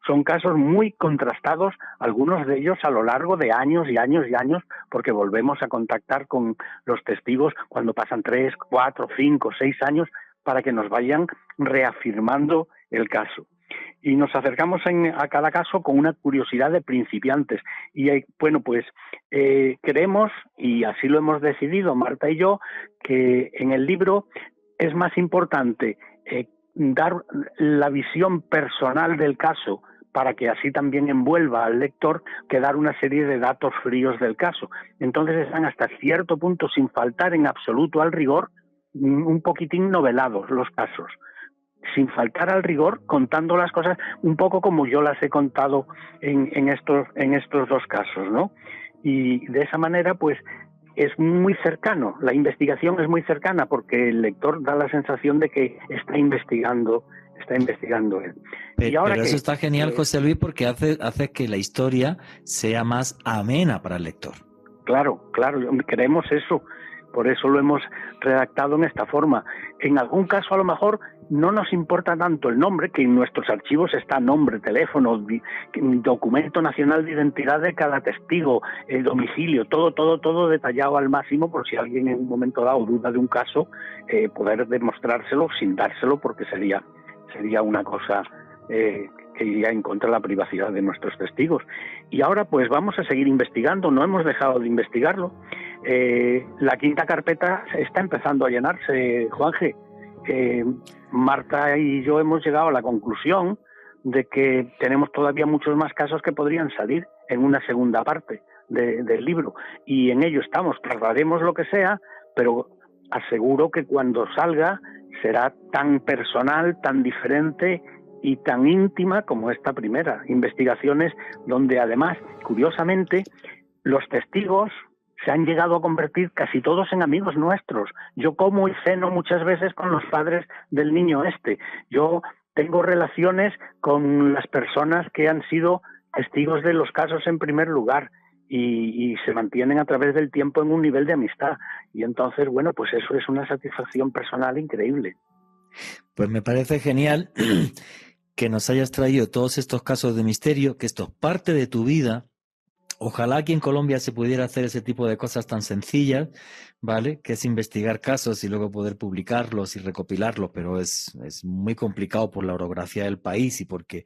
son casos muy contrastados, algunos de ellos a lo largo de años y años y años, porque volvemos a contactar con los testigos cuando pasan 3, 4, 5, 6 años para que nos vayan reafirmando el caso. Y nos acercamos a cada caso con una curiosidad de principiantes. Y bueno, pues creemos, y así lo hemos decidido Marta y yo, que en el libro es más importante dar la visión personal del caso para que así también envuelva al lector, que dar una serie de datos fríos del caso. Entonces están hasta cierto punto, sin faltar en absoluto al rigor, un poquitín novelados los casos, sin faltar al rigor, contando las cosas un poco como yo las he contado en estos dos casos, ¿no? Y de esa manera, pues, es muy cercano, la investigación es muy cercana, porque el lector da la sensación de que está investigando él. Pero eso está genial, José Luis, porque hace que la historia sea más amena para el lector. Claro, queremos eso. Por eso lo hemos redactado en esta forma. En algún caso, a lo mejor, no nos importa tanto el nombre, que en nuestros archivos está nombre, teléfono, documento nacional de identidad de cada testigo, el domicilio, todo detallado al máximo, por si alguien en un momento dado duda de un caso, poder demostrárselo sin dárselo, porque sería sería una cosa que iría en contra de la privacidad de nuestros testigos. Y ahora pues vamos a seguir investigando, no hemos dejado de investigarlo. La quinta carpeta está empezando a llenarse, Juanje. Marta y yo hemos llegado a la conclusión de que tenemos todavía muchos más casos que podrían salir en una segunda parte del libro, y en ello estamos. Tardaremos lo que sea, pero aseguro que cuando salga será tan personal, tan diferente y tan íntima como esta primera. Investigaciones donde además, curiosamente, los testigos se han llegado a convertir casi todos en amigos nuestros. Yo como y ceno muchas veces con los padres del niño este. Yo tengo relaciones con las personas que han sido testigos de los casos en primer lugar, y se mantienen a través del tiempo en un nivel de amistad. Y entonces, bueno, pues eso es una satisfacción personal increíble. Pues me parece genial que nos hayas traído todos estos casos de misterio, que esto es parte de tu vida. Ojalá aquí en Colombia se pudiera hacer ese tipo de cosas tan sencillas, ¿vale? Que es investigar casos y luego poder publicarlos y recopilarlos, pero es muy complicado por la orografía del país y porque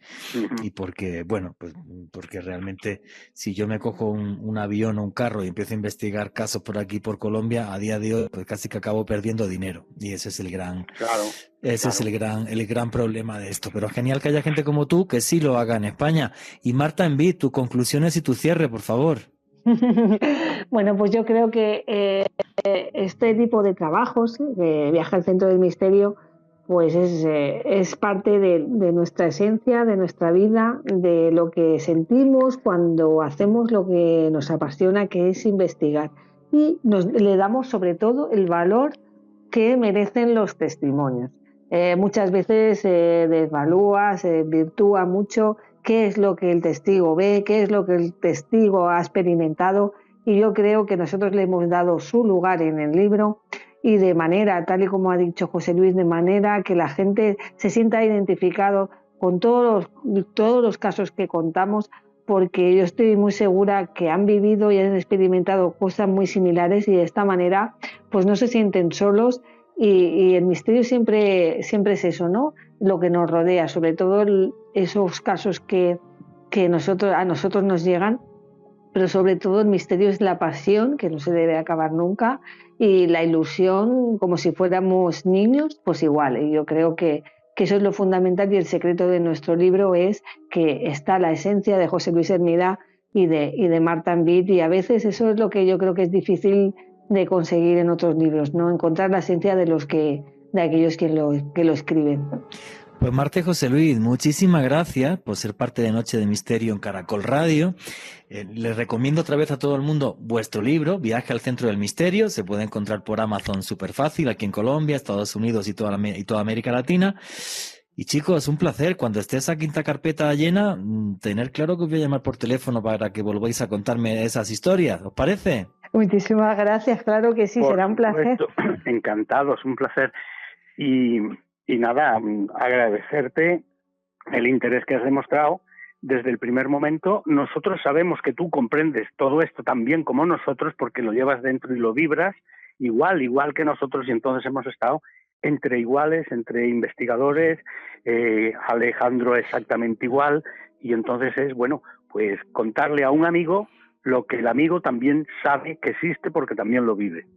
bueno, pues porque realmente si yo me cojo un avión o un carro y empiezo a investigar casos por aquí, por Colombia, a día de hoy, pues casi que acabo perdiendo dinero, y ese es el gran... Claro. Ese es el gran problema de esto. Pero genial que haya gente como tú que sí lo haga en España. Y Marta Envid, tus conclusiones y tu cierre, por favor. Bueno, pues yo creo que este tipo de trabajos, de Viaje al Centro del Misterio, pues es parte de nuestra esencia, de nuestra vida, de lo que sentimos cuando hacemos lo que nos apasiona, que es investigar. Y le damos sobre todo el valor que merecen los testimonios. Muchas veces se desvalúa, se desvirtúa mucho qué es lo que el testigo ve, qué es lo que el testigo ha experimentado, y yo creo que nosotros le hemos dado su lugar en el libro, y de manera, tal y como ha dicho José Luis, de manera que la gente se sienta identificado con todos los casos que contamos, porque yo estoy muy segura que han vivido y han experimentado cosas muy similares, y de esta manera pues no se sienten solos. Y el misterio siempre es eso, ¿no? Lo que nos rodea, sobre todo esos casos que a nosotros nos llegan, pero sobre todo el misterio es la pasión, que no se debe acabar nunca, y la ilusión, como si fuéramos niños, pues igual. Y yo creo que eso es lo fundamental, y el secreto de nuestro libro es que está la esencia de José Luis Hermida y de Marta Envid, y a veces eso es lo que yo creo que es difícil de conseguir en otros libros, ¿no? Encontrar la esencia de aquellos que lo escriben. Pues Marta y José Luis, muchísimas gracias por ser parte de Noche de Misterio en Caracol Radio. Les recomiendo otra vez a todo el mundo vuestro libro, Viaje al Centro del Misterio. Se puede encontrar por Amazon súper fácil aquí en Colombia, Estados Unidos y toda América Latina. Y chicos, un placer. Cuando esté esa quinta carpeta llena, tener claro que os voy a llamar por teléfono para que volváis a contarme esas historias. ¿Os parece? Muchísimas gracias, claro que sí, será un placer. Encantados, un placer. Y nada, agradecerte el interés que has demostrado desde el primer momento. Nosotros sabemos que tú comprendes todo esto tan bien como nosotros, porque lo llevas dentro y lo vibras igual que nosotros, y entonces hemos estado entre iguales, entre investigadores, Alejandro exactamente igual, y entonces es, bueno, pues contarle a un amigo lo que el amigo también sabe que existe porque también lo vive.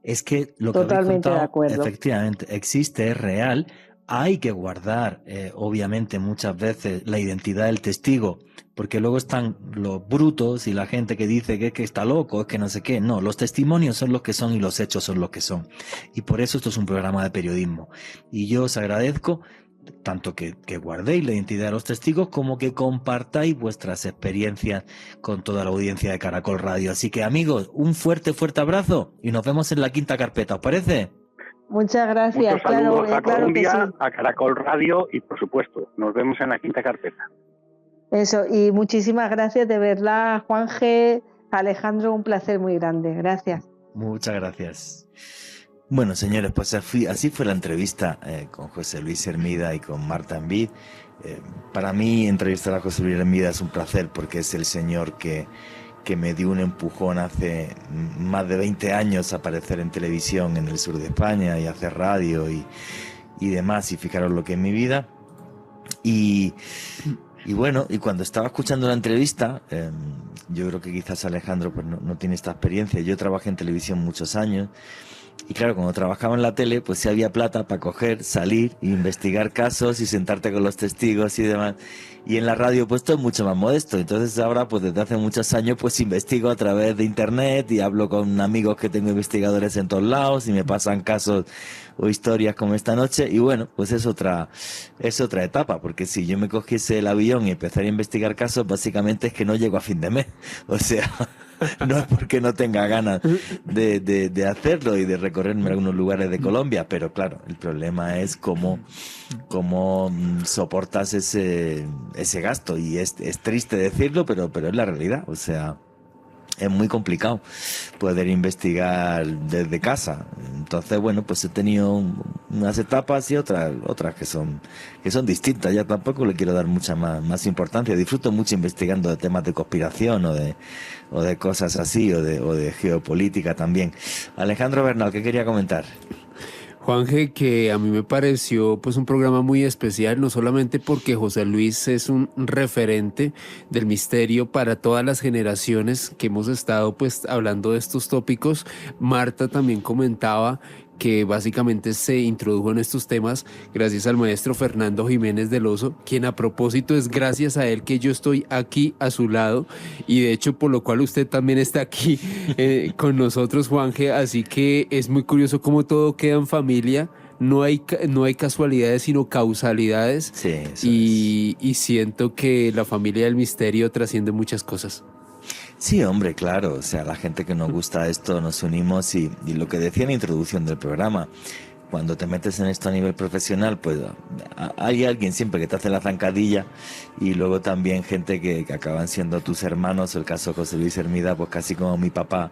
Es que lo que habéis contado, efectivamente, existe, es real. Hay que guardar, obviamente, muchas veces la identidad del testigo, porque luego están los brutos y la gente que dice que está loco, es que no sé qué. No, los testimonios son los que son y los hechos son los que son. Y por eso esto es un programa de periodismo. Y yo os agradezco tanto que guardéis la identidad de los testigos como que compartáis vuestras experiencias con toda la audiencia de Caracol Radio. Así que, amigos, un fuerte abrazo y nos vemos en la quinta carpeta, ¿os parece? Muchas gracias. Muchos saludos a claro Colombia, que sí. A Caracol Radio, y por supuesto, nos vemos en la quinta carpeta. Eso, y muchísimas gracias, de verdad, Juanje, Alejandro, un placer muy grande. Gracias. Muchas gracias. Bueno, señores, pues así fue la entrevista con José Luis Hermida y con Marta Envid. Para mí, entrevistar a José Luis Hermida es un placer, porque es el señor que me dio un empujón hace más de 20 años a aparecer en televisión en el sur de España y hacer radio y demás. Y fijaros lo que es mi vida. Y bueno, y cuando estaba escuchando la entrevista, yo creo que quizás Alejandro pues no tiene esta experiencia. Yo trabajé en televisión muchos años. Y claro, cuando trabajaba en la tele, pues sí había plata para coger, salir, investigar casos y sentarte con los testigos y demás. Y en la radio, pues todo es mucho más modesto. Entonces ahora, pues desde hace muchos años, pues investigo a través de internet y hablo con amigos que tengo investigadores en todos lados y me pasan casos o historias como esta noche. Y bueno, pues es otra etapa, porque si yo me cogiese el avión y empezara a investigar casos, básicamente es que no llego a fin de mes. O sea... No es porque no tenga ganas de hacerlo y de recorrerme algunos lugares de Colombia, pero claro, el problema es cómo soportas ese gasto. Y es triste decirlo, pero es la realidad. O sea, es muy complicado poder investigar desde casa. Entonces, bueno, pues he tenido unas etapas y otras que son distintas. Ya tampoco le quiero dar mucha más importancia. Disfruto mucho investigando de temas de conspiración o de cosas así, o de geopolítica también. Alejandro Bernal, ¿qué quería comentar? Juanje, que a mí me pareció pues un programa muy especial, no solamente porque José Luis es un referente del misterio para todas las generaciones que hemos estado pues hablando de estos tópicos. Marta también comentaba que básicamente se introdujo en estos temas gracias al maestro Fernando Jiménez del Oso, quien a propósito es gracias a él que yo estoy aquí a su lado y de hecho por lo cual usted también está aquí con nosotros, Juanje, así que es muy curioso cómo todo queda en familia. No hay casualidades, sino causalidades. Sí, y siento que la familia del misterio trasciende muchas cosas. Sí, hombre, claro. O sea, la gente que nos gusta esto nos unimos y lo que decía en la introducción del programa, cuando te metes en esto a nivel profesional, pues hay alguien siempre que te hace la zancadilla y luego también gente que acaban siendo tus hermanos. El caso de José Luis Hermida, pues casi como mi papá,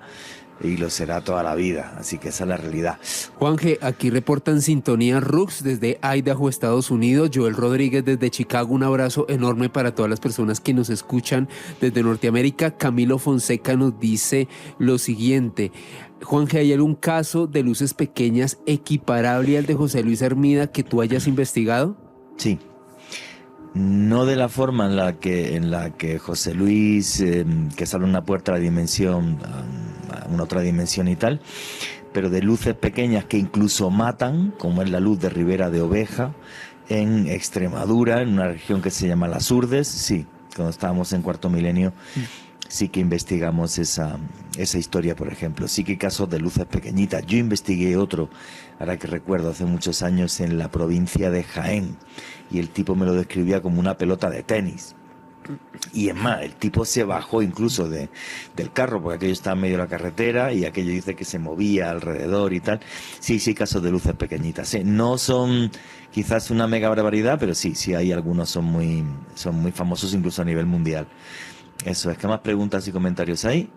y lo será toda la vida, así que esa es la realidad. Juanje, aquí reportan sintonía Rux desde Idaho, Estados Unidos. Joel Rodríguez desde Chicago, un abrazo enorme para todas las personas que nos escuchan desde Norteamérica. Camilo Fonseca nos dice lo siguiente: Juanje, ¿hay algún caso de luces pequeñas equiparable al de José Luis Hermida que tú hayas investigado? Sí. No de la forma en la que José Luis, que sale una puerta a la dimensión, a una otra dimensión y tal, pero de luces pequeñas que incluso matan, como es la luz de Ribera de Oveja, en Extremadura, en una región que se llama Las Urdes. Sí, cuando estábamos en Cuarto Milenio, sí que investigamos esa historia, por ejemplo. Sí que hay casos de luces pequeñitas. Yo investigué otro, ahora que recuerdo, hace muchos años en la provincia de Jaén, y el tipo me lo describía como una pelota de tenis. Y es más, el tipo se bajó incluso del carro, porque aquello estaba en medio de la carretera y aquello dice que se movía alrededor y tal. Sí, casos de luces pequeñitas. Sí, no son quizás una mega barbaridad, pero sí hay algunos, son muy famosos incluso a nivel mundial. Eso es. ¿Qué más preguntas y comentarios hay?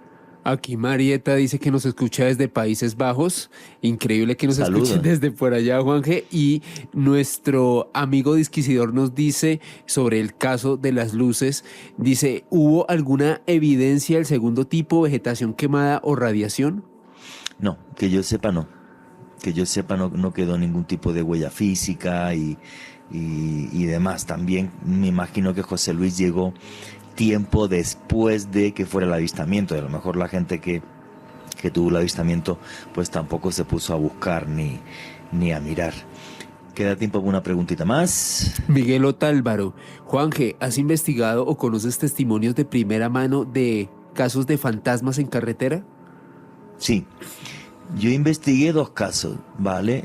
Aquí Marieta dice que nos escucha desde Países Bajos. Increíble que nos Saludos. escuchen desde por allá, Juanje. Y nuestro amigo disquisidor nos dice sobre el caso de las luces. Dice, ¿hubo alguna evidencia del segundo tipo, vegetación quemada o radiación? No, que yo sepa no. Que yo sepa no quedó ningún tipo de huella física y demás. También me imagino que José Luis llegó tiempo después de que fuera el avistamiento, y a lo mejor la gente que tuvo el avistamiento pues tampoco se puso a buscar ni a mirar. ¿Queda tiempo para una preguntita más? Miguel Otálvaro, Juanje, ¿has investigado o conoces testimonios de primera mano de casos de fantasmas en carretera? Sí, yo investigué 2 casos, ¿vale?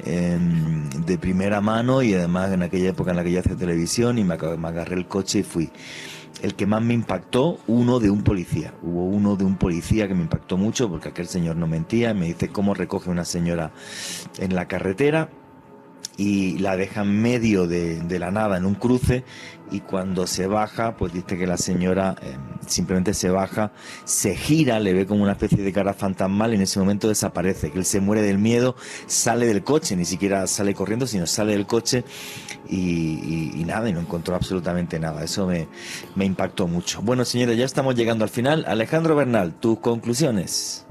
De primera mano, y además en aquella época en la que yo hacía televisión, y me agarré el coche y fui. El que más me impactó, uno de un policía. Hubo uno de un policía que me impactó mucho porque aquel señor no mentía. Me dice cómo recoge una señora en la carretera y la deja en medio de la nada en un cruce, y cuando se baja, pues dice que la señora simplemente se baja, se gira, le ve como una especie de cara fantasmal y en ese momento desaparece, que él se muere del miedo, sale del coche, ni siquiera sale corriendo, sino sale del coche y nada, y no encontró absolutamente nada. Eso me impactó mucho. Bueno, señores, ya estamos llegando al final. Alejandro Bernal, tus conclusiones.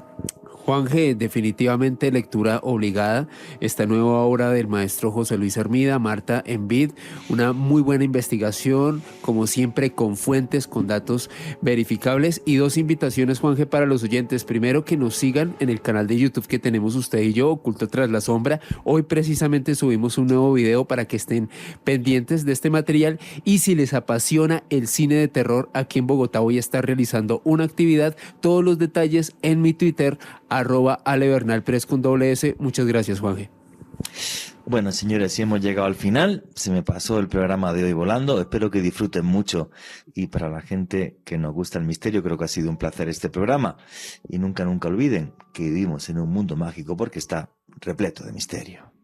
Juanje, definitivamente lectura obligada. Esta nueva obra del maestro José Luis Hermida, Marta en Vid, una muy buena investigación, como siempre, con fuentes, con datos verificables. Y 2 invitaciones, Juanje, para los oyentes. Primero, que nos sigan en el canal de YouTube que tenemos usted y yo, Oculto tras la sombra. Hoy precisamente subimos un nuevo video para que estén pendientes de este material. Y si les apasiona el cine de terror, aquí en Bogotá voy a estar realizando una actividad. Todos los detalles en mi Twitter, @alebernalpress con doble S. Muchas gracias, Juanje. Bueno, señores, si hemos llegado al final, se me pasó el programa de hoy volando. Espero que disfruten mucho, y para la gente que nos gusta el misterio, creo que ha sido un placer este programa. Y nunca olviden que vivimos en un mundo mágico porque está repleto de misterio.